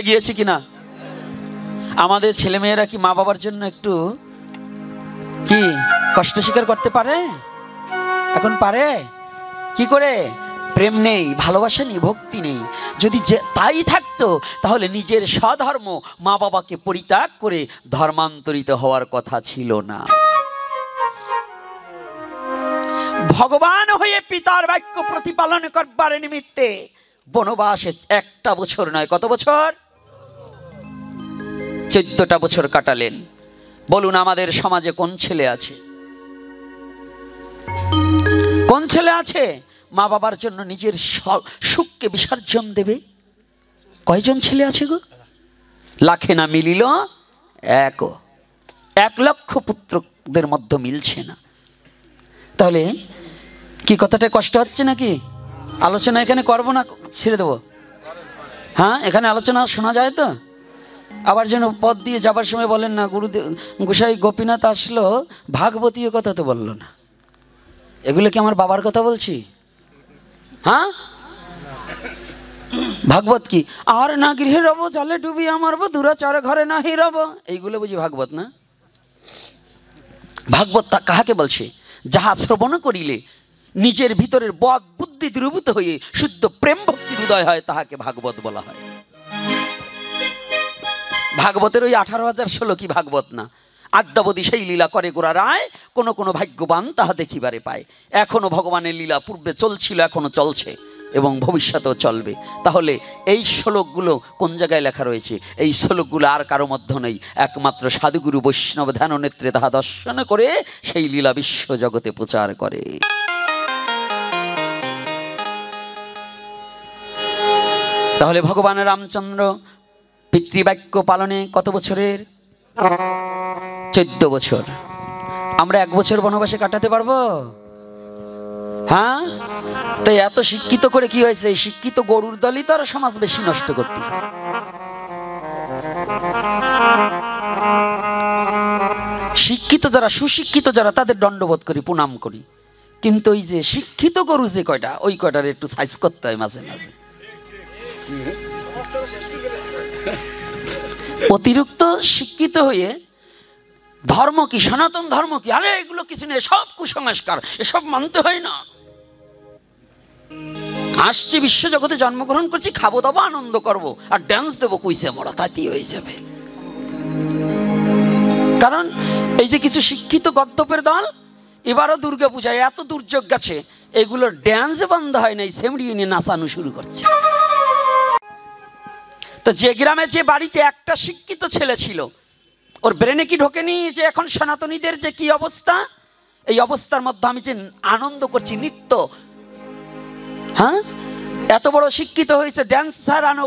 Speaker 1: গিয়েছে কিনা? আমাদের ছেলেমেয়েরা কি মা বাবার জন্য একটু কি কষ্ট স্বীকার করতে পারে? এখন পারে? কি করে? প্রেম নেই, ভালোবাসা নেই, ভক্তি নেই। যদি তাই থাকতো তাহলে নিজের স্বধর্ম মা বাবাকে পরিত্যাগ করে ধর্মান্তরিত হওয়ার কথা ছিল না। ভগবান হয়ে পিতার বাক্য প্রতিপালন করবার নিমিত্তে বনবাসে 1টা বছর নয়, কত বছর? 14টা বছর কাটালেন। বলুন আমাদের সমাজে কোন ছেলে আছে? কোন ছেলে আছে মা বাবার জন্য নিজের সুখকে বিসর্জন দেবে? কয়জন ছেলে আছে গো? লাখে না মিলিল 1 লক্ষ পুত্রদের মধ্যে মিলছে না। তাহলে কি কথাটা কষ্ট হচ্ছে নাকি? আলোচনা এখানে করবো না, ছেড়ে দেবো? হ্যাঁ, এখানে আলোচনা শোনা যায় তো? আবার যেন পথ দিয়ে যাবার সময় বলেন না গুরুদেব গোসাই গোপীনাথ আসলো, ভাগবতীয় কথা তো বললো না। এগুলো কি আমার বাবার কথা বলছি? হ্যাঁ, ভাগবত কি? আর না গৃহে রব, জলে ডুবি আমার দুরাচার ঘরে নাহি রব, এইগুলো বুঝি ভাগবত না? ভাগবত কাহাকে বলছে? যাহা শ্রবণ করিলে নিজের ভিতরের বদ বুদ্ধি দূরীভূত হয়ে শুদ্ধ প্রেম ভক্তির উদয় হয়, তাহাকে ভাগবত বলা হয়। ভাগবতের ওই 18,000 শ্লোকী ভাগবত না। আদ্যাবধি সেই লীলা করে গোরা রায়, কোন কোন ভাগ্যবান তাহা দেখিবারে পায়। এখনো ভগবানের লীলা পূর্বে চলছিল, এখনো চলছে এবং ভবিষ্যতেও চলবে। তাহলে এই শ্লোকগুলো কোন জায়গায় লেখা রয়েছে? এই শ্লোকগুলো আর কারো মধ্যে নেই, একমাত্র সাধুগুরু বৈষ্ণব ধ্যান নেত্রে তাহা দর্শন করে সেই লীলা বিশ্ব জগতে প্রচার করে। তাহলে ভগবান রামচন্দ্র পিতৃবাক্য পালনে কত বছরের? 14 বছর। আমরা 1 বছর বনবাসে কাটাতে পারবো? হ্যাঁ, তাই এত শিক্ষিত করে কি হয়েছে? এই শিক্ষিত গরুর দলই তো আর সমাজ বেশি নষ্ট করতেছে। শিক্ষিত যারা, সুশিক্ষিত যারা, তাদের দণ্ডবোধ করি, প্রণাম করি। কিন্তু ওই যে শিক্ষিত গরু যে কয়টা, ওই কয়টার একটু সাইজ করতে হয় মাঝে মাঝে। অতিরিক্ত শিক্ষিত হয়ে ধর্ম কি, সনাতন ধর্ম কি, আরে এগুলো কিছু নেই, সব কুসংস্কার, এসব মানতে হয় না। আসছে বিশ্ব জগতে জন্মগ্রহণ করছি, খাবো দাবো, আনন্দ করবো, আর ড্যান্স দেবো, কুইসে মরা, তাতেই হয়ে যাবে। কারণ এই যে কিছু শিক্ষিত গদ্যপের দল এবারও দুর্গা পূজায় এত দুর্যোগ গেছে, এগুলোর ড্যান্স বন্ধ হয় নাই, সেমড়ি নিয়ে নাচানো শুরু করছে। তো যে গ্রামে যে বাড়িতে একটা শিক্ষিত ছেলে ছিল, ওর ব্রেনে কি ঢোকেনি যে এখন সনাতনীদের যে কি অবস্থা, এই অবস্থার মধ্যে আমি যে আনন্দ করছি, নৃত্য, হ্যাঁ, এত বড় শিক্ষিত হয়েছে, ড্যান্স স্যার আনো,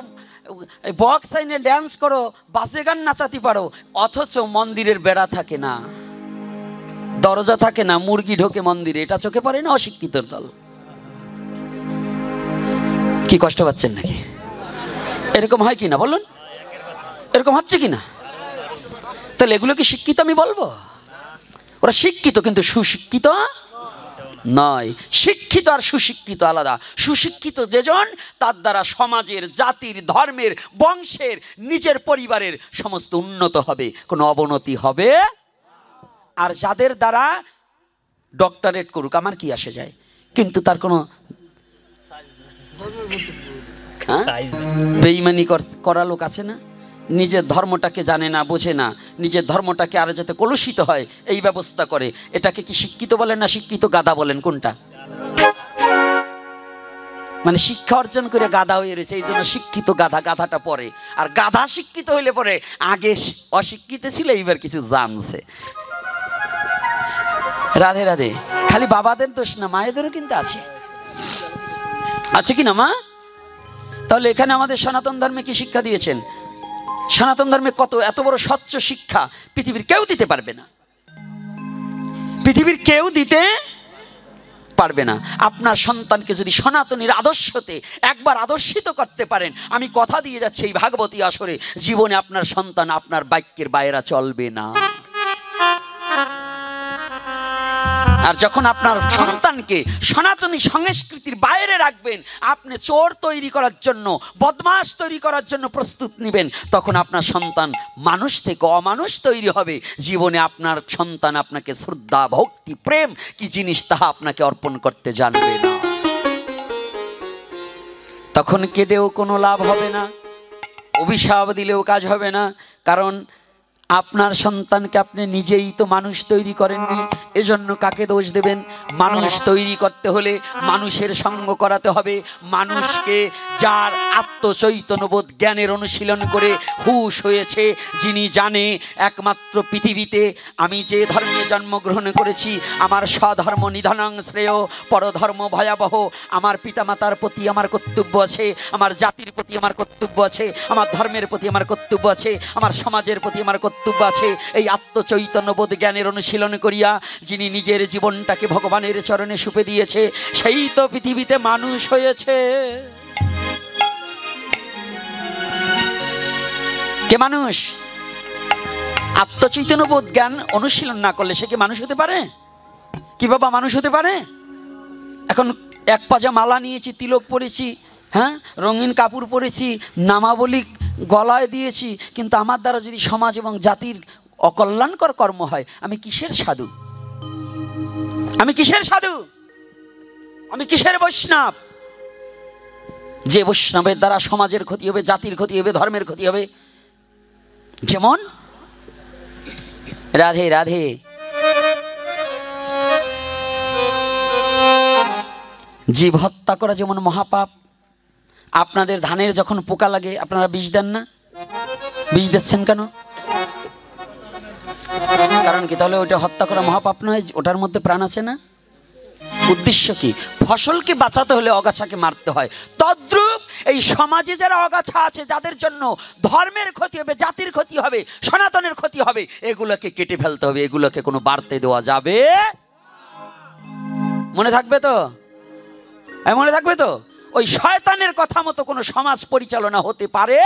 Speaker 1: বক্স আইনে ড্যান্স করো, বাজে গান নাচাতে পারো, অথচ মন্দিরের বেড়া থাকে না, দরজা থাকে না, মুরগি ঢোকে মন্দিরে, এটা চোখে পড়ে না? অশিক্ষিতর দল। কি কষ্ট পাচ্ছেন নাকি? এরকম হয় কিনা বলুন? এরকম হচ্ছে কিনা? তাহলে এগুলো কি শিক্ষিত আমি বলবো? ওরা শিক্ষিত কিন্তু সুশিক্ষিত নয়। শিক্ষিত আর সুশিক্ষিত আলাদা। সুশিক্ষিত যেজন, তার দ্বারা সমাজের, জাতির, ধর্মের, বংশের, নিজের পরিবারের সমস্ত উন্নত হবে, কোনো অবনতি হবে। আর যাদের দ্বারা ডক্টরেট করুক, আমার কি আসে যায়, কিন্তু তার কোনো বেঈমানি করা লোক আছে না? নিজের ধর্মটাকে জানে না, বোঝে না, নিজের ধর্মটাকে আরো যাতে কলুষিত হয় এই ব্যবস্থা করে, এটাকে কি শিক্ষিত বলেন না শিক্ষিত গাধা বলেন? কোনটা? মানে শিক্ষা অর্জন করে গাধা হয়ে রয়েছে, এই জন্য শিক্ষিত গাধা, গাধাটা পরে। আর গাধা শিক্ষিত হইলে পরে আগে অশিক্ষিত ছিল, এইবার কিছু জানছে। রাধে রাধে। খালি বাবাদের দোষ না, মায়েদেরও কিন্তু আছে, আছে কি না মা? তাহলে এখানে আমাদের সনাতন ধর্মে কি শিক্ষা দিয়েছেন? সনাতন ধর্মে কত এত বড় স্বচ্ছ শিক্ষা পৃথিবীর কেউ দিতে পারবে না, পৃথিবীর কেউ দিতে পারবে না। আপনার সন্তানকে যদি সনাতনীর আদর্শতে একবার আদর্শিত করতে পারেন, আমি কথা দিয়ে যাচ্ছি এই ভাগবতী আসরে জীবনে আপনার সন্তান আপনার বাক্যের বাইরে চলবে না। আর যখন আপনার সন্তানকে সনাতনী সংস্কৃতির বাইরে রাখবেন, আপনি চোর তৈরি করার জন্য, বদমাশ তৈরি করার জন্য প্রস্তুত নেবেন, তখন আপনার সন্তান মানুষ থেকে অমানুষ তৈরি হবে। জীবনে আপনার সন্তান আপনাকে শ্রদ্ধা, ভক্তি, প্রেম কি জিনিস তাহা আপনাকে অর্পণ করতে জানবে না। তখন কেঁদেও কোনো লাভ হবে না, অভিশাপ দিলেও কাজ হবে না, কারণ আপনার সন্তানকে আপনি নিজেই তো মানুষ তৈরি করেননি। এজন্য কাকে দোষ দেবেন? মানুষ তৈরি করতে হলে মানুষের সঙ্গ করাতে হবে, মানুষকে যার আত্মচৈতন্যবোধ জ্ঞানের অনুশীলন করে হুঁশ হয়েছে, যিনি জানে একমাত্র পৃথিবীতে আমি যে ধর্মে জন্মগ্রহণ করেছি, আমার স্বধর্ম নিধনং শ্রেয়, পরধর্ম ভয়াবহ, আমার পিতামাতার প্রতি আমার কর্তব্য আছে, আমার জাতির প্রতি আমার কর্তব্য আছে, আমার ধর্মের প্রতি আমার কর্তব্য আছে, আমার সমাজের প্রতি আমার কর্তব্য আছে। এই আত্মচৈতন্যবোধ জ্ঞানের অনুশীলন করিয়া যিনি নিজের জীবনটাকে ভগবানের চরণে সুপে দিয়েছে, সেই তো পৃথিবীতে মানুষ হয়েছে। কে মানুষ? আত্মচৈতন্যবোধ জ্ঞান অনুশীলন না করলে সে কি মানুষ হতে পারে? কি বাবা মানুষ হতে পারে? এখন এক পাজা মালা নিয়েছি, তিলক পরেছি, হ্যাঁ, রঙিন কাপড় পরেছি, নামাবলী গলায় দিয়েছি, কিন্তু আমার দ্বারা যদি সমাজ এবং জাতির অকল্যাণকর কর্ম হয়, আমি কিসের সাধু? আমি কিসের সাধু? আমি কিসের বৈষ্ণব? যে বৈষ্ণবের দ্বারা সমাজের ক্ষতি হবে, জাতির ক্ষতি হবে, ধর্মের ক্ষতি হবে। যেমন রাধে রাধে, জীব হত্যা করা যেমন মহাপাপ। আপনাদের ধানের যখন পোকা লাগে আপনারা বিষ দেন না? বিষ দিচ্ছেন কেন? কারণ কি? তাহলে ওইটা হত্যা করা মহাপাপ নয়? ওটার মধ্যে প্রাণ আছে না? উদ্দেশ্য কি? ফসলকে বাঁচাতে হলে অগাছাকে মারতে হয়। তদ্রূপ এই সমাজে যারা অগাছা আছে, যাদের জন্য ধর্মের ক্ষতি হবে, জাতির ক্ষতি হবে, সনাতনের ক্ষতি হবে, এগুলোকে কেটে ফেলতে হবে। এগুলোকে কোনো বাড়তে দেওয়া যাবে? মনে থাকবে তো? মনে থাকবে তো? ওই শয়তানের কথা মতো কোনো সমাজ পরিচালনা হতে পারে?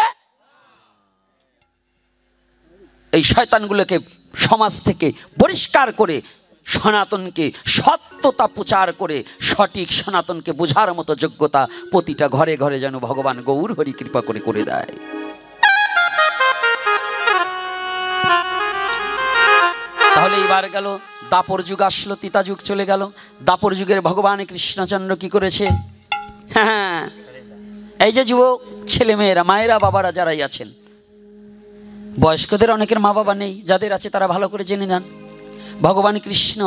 Speaker 1: এই শয়তানগুলোকে সমাজ থেকে পরিষ্কার করে সনাতনকে সত্যতা প্রচার করে সঠিক সনাতনকে বোঝার মতো যোগ্যতা প্রতিটা ঘরে ঘরে যেন ভগবান গৌর হরি কৃপা করে করে দেয়। তাহলে এইবার গেল দাপর যুগ, আসলো, তিতা যুগ চলে গেল। দাপর যুগের ভগবান কৃষ্ণচন্দ্র কি করেছে? হ্যাঁ, এই যে যুবক ছেলেমেয়েরা, মায়েরা, বাবারা যারাই আছেন, বয়স্কদের অনেকের মা বাবা নেই, যাদের আছে তারা ভালো করে জেনে নেন। ভগবান কৃষ্ণ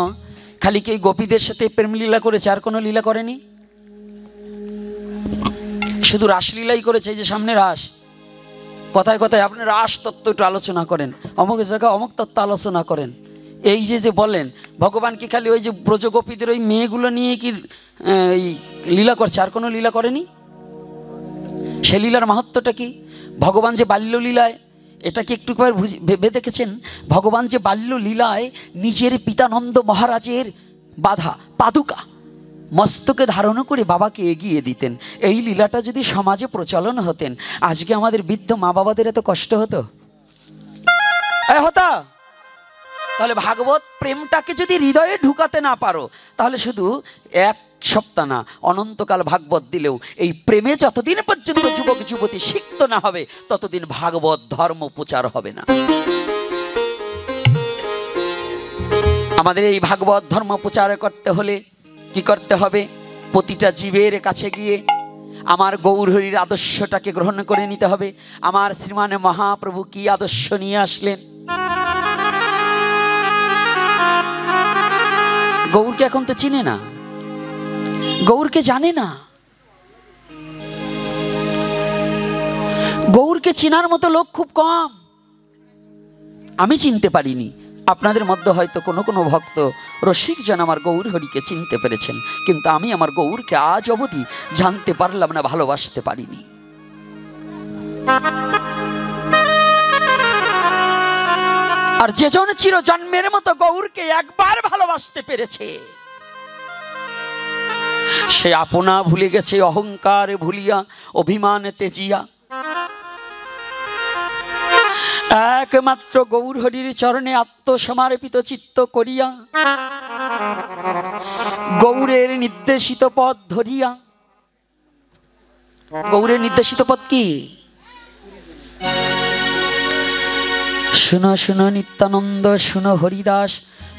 Speaker 1: খালি কি গোপীদের সাথে প্রেম লীলা করেছে, আর কোনো লীলা করেনি? শুধু রাসলীলাই করেছে। এই যে সামনে রাস, কথায় কথায় আপনি রাস তত্ত্ব একটু আলোচনা করেন, অমুক জায়গায় অমুক তত্ত্ব আলোচনা করেন, এই যে বলেন। ভগবান কি খালি ওই যে ব্রজগোপীদের ওই মেয়েগুলো নিয়ে কি এই লীলা করছে, আর কোনো লীলা করেনি? সে লীলার মাহাত্ম্যটা কি? ভগবান যে বাল্যলীলায়, এটা কি একটু ভেবে দেখেছেন? ভগবান যে বাল্যলীলায় নিজের পিতানন্দ মহারাজের বাধা পাদুকা মস্তকে ধারণ করে বাবাকে এগিয়ে দিতেন। এই লীলাটা যদি সমাজে প্রচলন হতেন, আজকে আমাদের বৃদ্ধ মা বাবাদের এত কষ্ট হতো? হতো? তাহলে ভাগবত প্রেমটাকে যদি হৃদয়ে ঢুকাতে না পারো, তাহলে শুধু এক সপ্তাহ না, অনন্তকাল ভাগবত দিলেও এই প্রেমে যতদিন পর্যন্ত যুবক যুবতী সিক্ত না হবে, ততদিন ভাগবত ধর্ম প্রচার হবে না। আমাদের এই ভাগবত ধর্ম প্রচার করতে হলে কি করতে হবে? প্রতিটা জীবের কাছে গিয়ে আমার গৌরহরির আদর্শটাকে গ্রহণ করে নিতে হবে। আমার শ্রীমান মহাপ্রভু কি আদর্শ নিয়ে আসলেন? গৌরকে এখন তো চিনে না, গৌরকে জানে না। গৌরকে চিনার মতো লোক খুব কম। আমি চিনতে পারিনি। আপনাদের মধ্যে হয়তো কোনো কোনো ভক্ত রসিকজন আমার গৌর হরিকে চিনতে পেরেছেন, কিন্তু আমি আমার গৌরকে আজ অবধি জানতে পারলাম না, ভালোবাসতে পারিনি। আর যেজন চির জন্মের মতো গৌরকে একবার ভালোবাসতে পেরেছে, সে আপনা ভুলে গেছে, অহংকার ভুলিয়া অভিমান তেজিয়া একমাত্র গৌরহরির চরণে আত্মসমর্পিত চিত্ত করিয়া গৌরের নির্দেশিত পথ ধরিয়া। গৌরের নির্দেশিত পথ কি? শুনো শুনো নিত্যানন্দ, শুনো হরিদাস,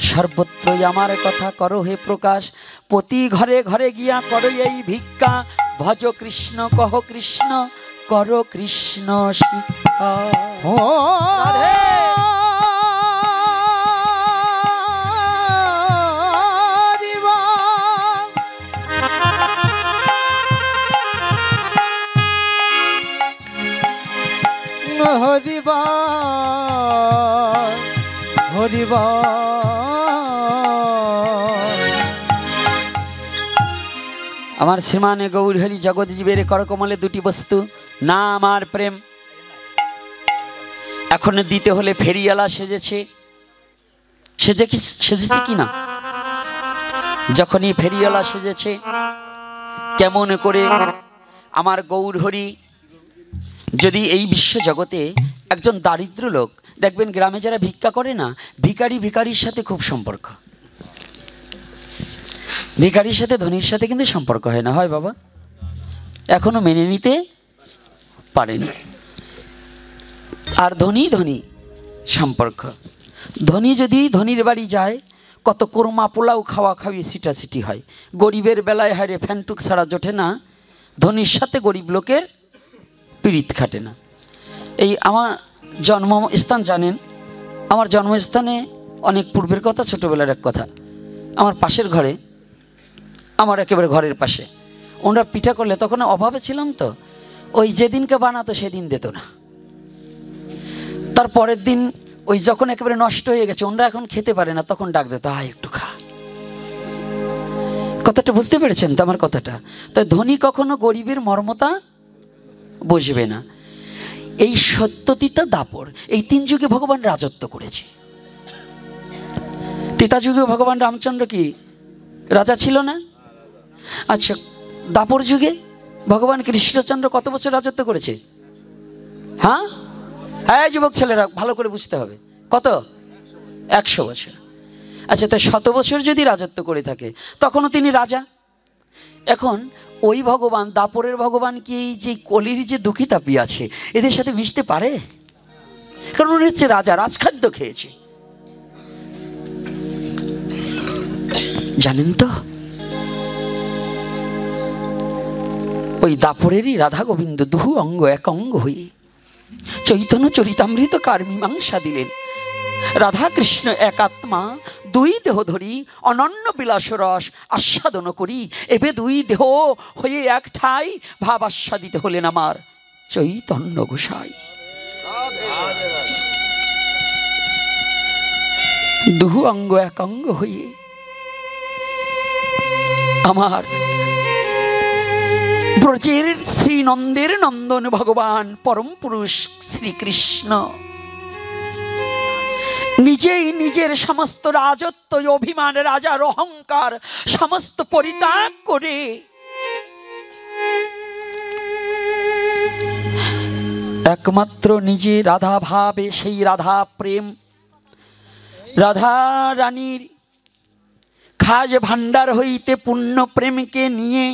Speaker 1: সর্বত্রই আমার কথা করো হে প্রকাশ। প্রতি ঘরে ঘরে গিয়া করো এই ভিক্ষা, ভজ কৃষ্ণ কহ কৃষ্ণ, করো কৃষ্ণ শিক্ষা।
Speaker 3: ও
Speaker 1: রাধে।
Speaker 3: হরিবা হরিবা
Speaker 1: আমার শ্রীমানে গৌর হরি জগৎ জীবের করকমলে দুটি বস্তু, না আমার প্রেম। এখন দিতে হলে ফেরিয়ালা সেজেছে, সেজেছে কি না? যখনই ফেরিয়ালা সেজেছে, কেমন করে আমার গৌর হরি যদি এই বিশ্ব জগতে একজন দারিদ্র লোক, দেখবেন গ্রামে যারা ভিক্ষা করে না, ভিখারির সাথে খুব সম্পর্ক, ভিখারির সাথে ধনীর সাথে কিন্তু সম্পর্ক হয় না, হয় বাবা? এখনো মেনে নিতে পারেনি। আর ধনী সম্পর্ক, ধনী যদি ধনীর বাড়ি যায়, কত কোরমা পোলাও খাওয়া খাওয়ি সিটাসিটি হয়। গরিবের বেলায় হারে ফ্যানটুক ছাড়া জোটে না, ধনীর সাথে গরিব লোকের পীড়িত খাটে না। এই আমার জন্মস্থান জানেন, আমার জন্মস্থানে অনেক পূর্বের কথা, ছোটোবেলার এক কথা। আমার পাশের ঘরে, আমার একেবারে ঘরের পাশে, ওনারা পিঠা করলে, তখন অভাবে ছিলাম তো, ওই যেদিনকে বানাতো সেদিন দিত না, তার পরের দিন ওই যখন একেবারে নষ্ট হয়ে গেছে, ওনারা এখন খেতে পারে না, তখন ডাক দিত, আয় একটু খা। কথাটা বুঝতে পেরেছেন তো আমার কথাটা? তাই ধনী কখনো গরিবের মর্মতা বুঝবে না। এই সত্যতিতা দাপর, এই তিন যুগে ভগবান রাজত্ব করেছে। তিতা যুগে ভগবান রামচন্দ্র কি রাজা ছিল না? আচ্ছা, দাপর যুগে ভগবান কৃষ্ণচন্দ্র কত বছর রাজত্ব করেছে? হ্যাঁ হ্যাঁ, যুবক ছেলেরা ভালো করে বুঝতে হবে, কত? 100 বছর। আচ্ছা, তো 100 বছর যদি রাজত্ব করে থাকে, তখনও তিনি রাজা। এখন ওই ভগবান, দাপরের ভগবান কি এই যে কলির যে দুঃখী তাপি আছে, এদের সাথে মিশতে পারে? কারণ উনি হচ্ছে রাজা, রাজখাদ্য খেয়েছে। জানেন তো, ওই দাপরেরই রাধা গোবিন্দ দুহু অঙ্গ এক অঙ্গ হয়ে চৈতন্য চরিতামৃত কার মীমাংসা দিলেন। রাধা কৃষ্ণ এক আত্মা, দুই দেহ ধরি অনন্য বিলাস রস আস্বাদন করি, এবে দুই দেহ হয়ে এক ঠাই ভাব আস্বাদিত হলেন আমার চৈতন্য গোসাই। দুহু অঙ্গ এক অঙ্গ হয়ে আমার ব্রজের শ্রীনন্দের নন্দন ভগবান পরম পুরুষ শ্রীকৃষ্ণ নিজেই নিজের সমস্ত রাজত্ব, অভিমান, রাজার অহংকার সমস্ত পরিত্যাগ করে একমাত্র নিজে রাধা ভাবে, সেই রাধা প্রেম, রাধা রানীর খাজ ভান্ডার হইতে পূর্ণ প্রেমকে নিয়ে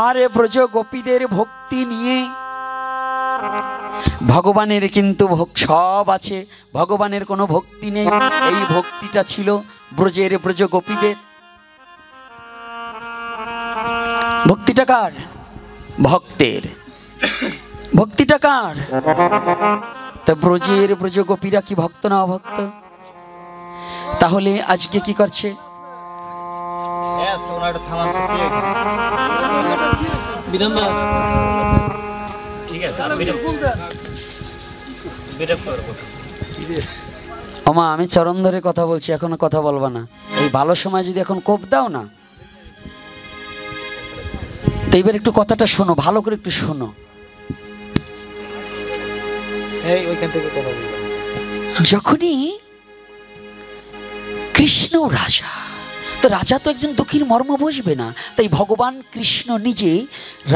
Speaker 1: আর ব্রজ গোপীদের ভক্তি নিয়ে, ভগবানের কিন্তু সব আছে, ভগবানের কোনো ভক্তি নেই। এই ভক্তিটা ছিল ব্রজের ব্রজ গোপীদের। ভক্তিটা কার? ভক্তের। ভক্তিটা কার? তা ব্রজের ব্রজ গোপীরা কি ভক্ত না অভক্ত? তাহলে আজকে কি করছে? ওমা, আমি চরণ ধরে কথা বলছি, এখনো কথা বলবা না? এই ভালো সময় যদি এখন কোপ দাও না, তো এবার একটু কথাটা শোনো, ভালো করে একটু শোনো। যখনই কৃষ্ণ রাজা, তো রাজা তো একজন দুঃখীর মর্ম বুঝবে না, তাই ভগবান কৃষ্ণ নিজে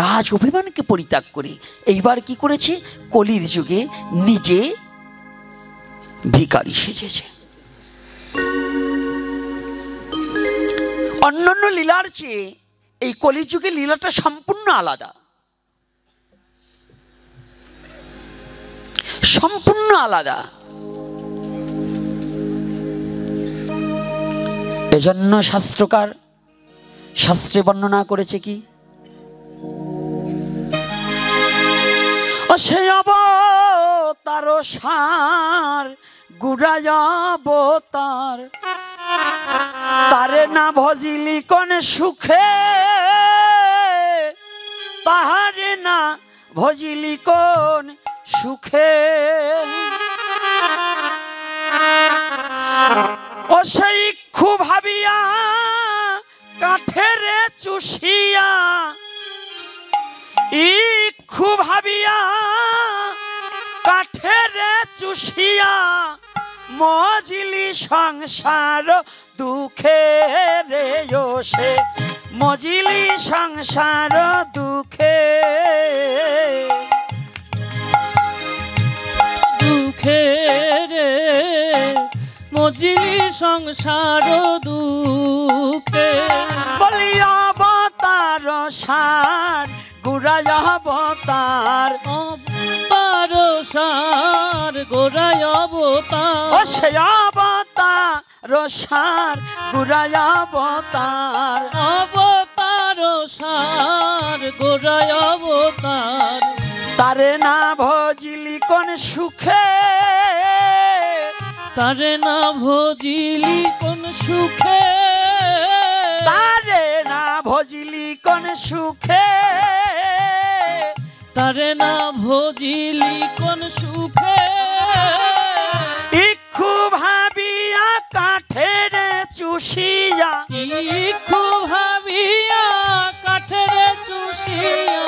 Speaker 1: রাজ অভিমানকে পরিত্যাগ করে এইবার কি করেছে, কলির যুগে নিজে ভিখারি সেজেছে। অন্যান্য লীলার চেয়ে এই কলিযুগে লীলাটা সম্পূর্ণ আলাদা, সম্পূর্ণ আলাদা। এজন্য শাস্ত্রকার শাস্ত্রে বর্ণনা করেছে কি, সে অবতার সার গুড়ায় অবতার, তারে না ভজিলি কোন সুখে, তাহারে না ভজিলি কোন সুখে। ও সেই ইক্ষু ভাবিয়া কাঠেরে চুষিয়া, ইক্ষু ভাবিয়া কাঠেরে চুষিয়া, মজিলি সংসার দুঃখে রে সে, মজিলি সংসার দুঃখে,
Speaker 2: দুঃখে রে মজিলি সংসার দুঃখে।
Speaker 1: বলি অবতার সার গুড়ায় অবতার,
Speaker 2: অবতার সার গোড়ায় অবতার,
Speaker 1: ও সে অবতার সার গুড়ায় অবতার,
Speaker 2: অবতার সার গোড়ায় অবতার,
Speaker 1: তারে না ভজিলি কোন সুখে,
Speaker 2: তারে না ভজিলি কোন সুখে,
Speaker 1: তারে না ভজিলি কোন সুখে,
Speaker 2: তারে না ভজিলি কোন সুখে।
Speaker 1: ইক্ষু ভাবিয়া কাঠের চুষিয়া,
Speaker 2: ইক্ষু ভাবিয়া কাঠের চুষিয়া,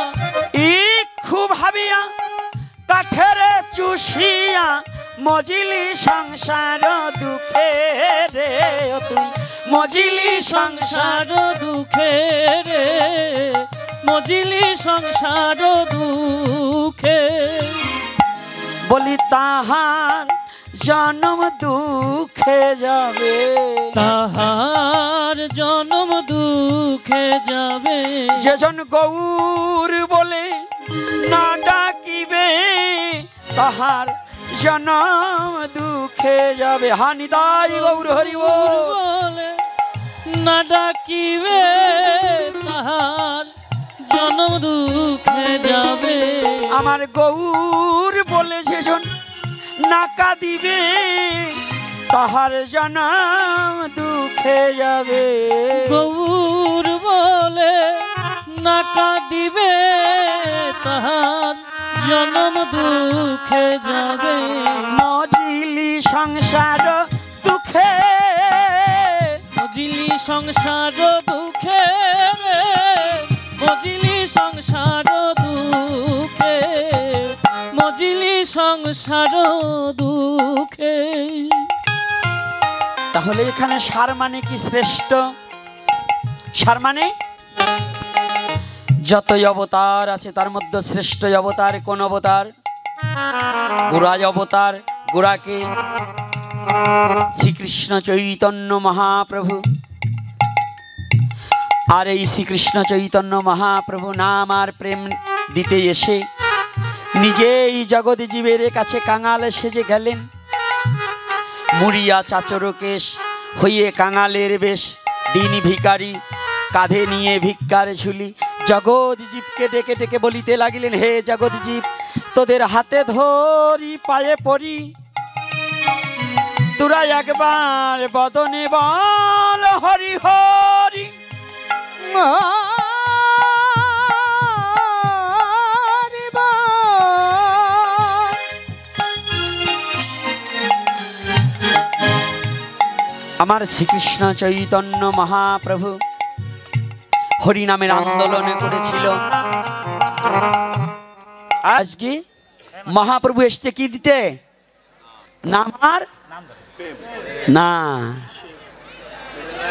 Speaker 1: ইক্ষু ভাবিয়া কাঠের চুষিয়া, মজিলি সংসার দুঃখে রে তুই, মজিলি সংসার
Speaker 2: সংসার দুঃখে রে মজিলি সংসার দুঃখে।
Speaker 1: বলি তাহার জন্ম দুঃখে যাবে,
Speaker 2: তাহার জন্ম দুঃখে যাবে,
Speaker 1: যেজন গৌর বলে না ডাকিবে, তাহার জন্ম দুঃখে যাবে। হানিদাই গৌর হরি বল।
Speaker 2: বলে না ডাকিবে, তাহার জন্ম দুঃখে যাবে।
Speaker 1: আমার গৌর বলে যেজন নাকা দিবে, তাহার জন্ম দুঃখে যাবে।
Speaker 2: গৌর বলে নাকা দিবে, তাহার জন্ম দুঃখে যাবে।
Speaker 1: মজিলি সংসার দুঃখে,
Speaker 2: মজিলি সংসার দুঃখে রে, মজিলি সংসার দুঃখে, মজিলি সংসার দুঃখে।
Speaker 1: তাহলে এখানে সার মানে কি শ্রেষ্ঠ? সার মানে যতই অবতার আছে তার মধ্যে শ্রেষ্ঠ অবতার কোন অবতার? গোড়ায় অবতার। গোড়াকে শ্রীকৃষ্ণ চৈতন্য মহাপ্রভু। আর এই শ্রীকৃষ্ণ চৈতন্য মহাপ্রভু নাম আর প্রেম দিতে এসে নিজেই জগৎ জীবের কাছে কাঙাল সেজে গেলেন। মুড়িয়া চাচরকেশ হইয়ে কাঙালের বেশ, দিন ভিখারি কাঁধে নিয়ে ভিক্ষার ঝুলি। জগৎ জীবকে ডেকে ডেকে বলিতে লাগিলেন, হে জগৎ জীব, তোদের হাতে ধরি পায়ে পড়ি, তোরা একবার বদনে বল হরি হরি। আমার শ্রীকৃষ্ণ চৈতন্য মহাপ্রভু হরি নামের আন্দোলনে করেছিল। আজকে মহাপ্রভু এসছে কি দিতে? নাম আর না।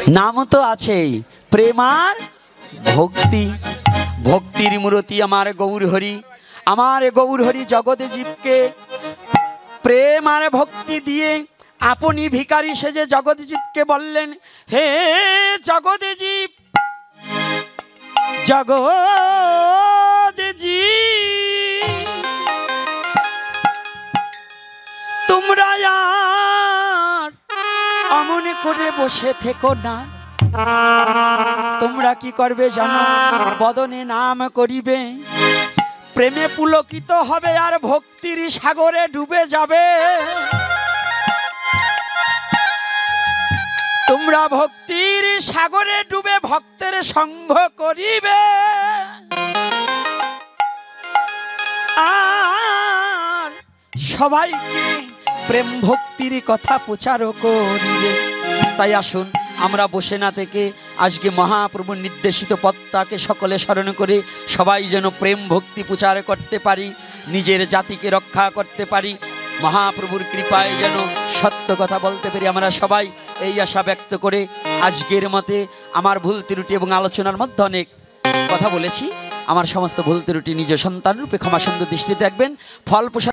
Speaker 1: নাম তো আছেই প্রেম আর ভক্তি। ভক্তির মূর্তি আমার গৌর হরি। আমার গৌর হরি জগতে জীবকে প্রেম আর ভক্তি দিয়ে আপনি ভিখারি সেজে জগৎ জীবকে বললেন, হে জগৎ জীব, জগৎ জীব, তোমরা আর অমন করে বসে থেকো না। তোমরা কি করবে জানো? বদনে নাম করিবে, প্রেমে পুলকিত হবে আর ভক্তির সাগরে ডুবে যাবে। তোমরা ভক্তির সাগরে ডুবে ভক্তের সঙ্গ করিবে আর সবাইকে প্রেম ভক্তির কথা প্রচার করিবে। তাই আসুন আমরা বসে না থেকে আজকে মহাপ্রভুর নির্দেশিত পথটাকে সকলে স্মরণ করে সবাই যেন প্রেম ভক্তি প্রচার করতে পারি, নিজের জাতিকে রক্ষা করতে পারি, মহাপ্রভুর কৃপায় যেন সত্য কথা বলতে পারি আমরা সবাই, এই আশা ব্যক্ত করে আজকের মতে আমার ভুল ত্রুটি এবং আলোচনার মধ্যে অনেক কথা বলেছি। আমার সমস্ত ভুল ত্রুটি নিজ সন্তান রূপে ক্ষমা সুন্দর দৃষ্টিতে দেখবেন। ফল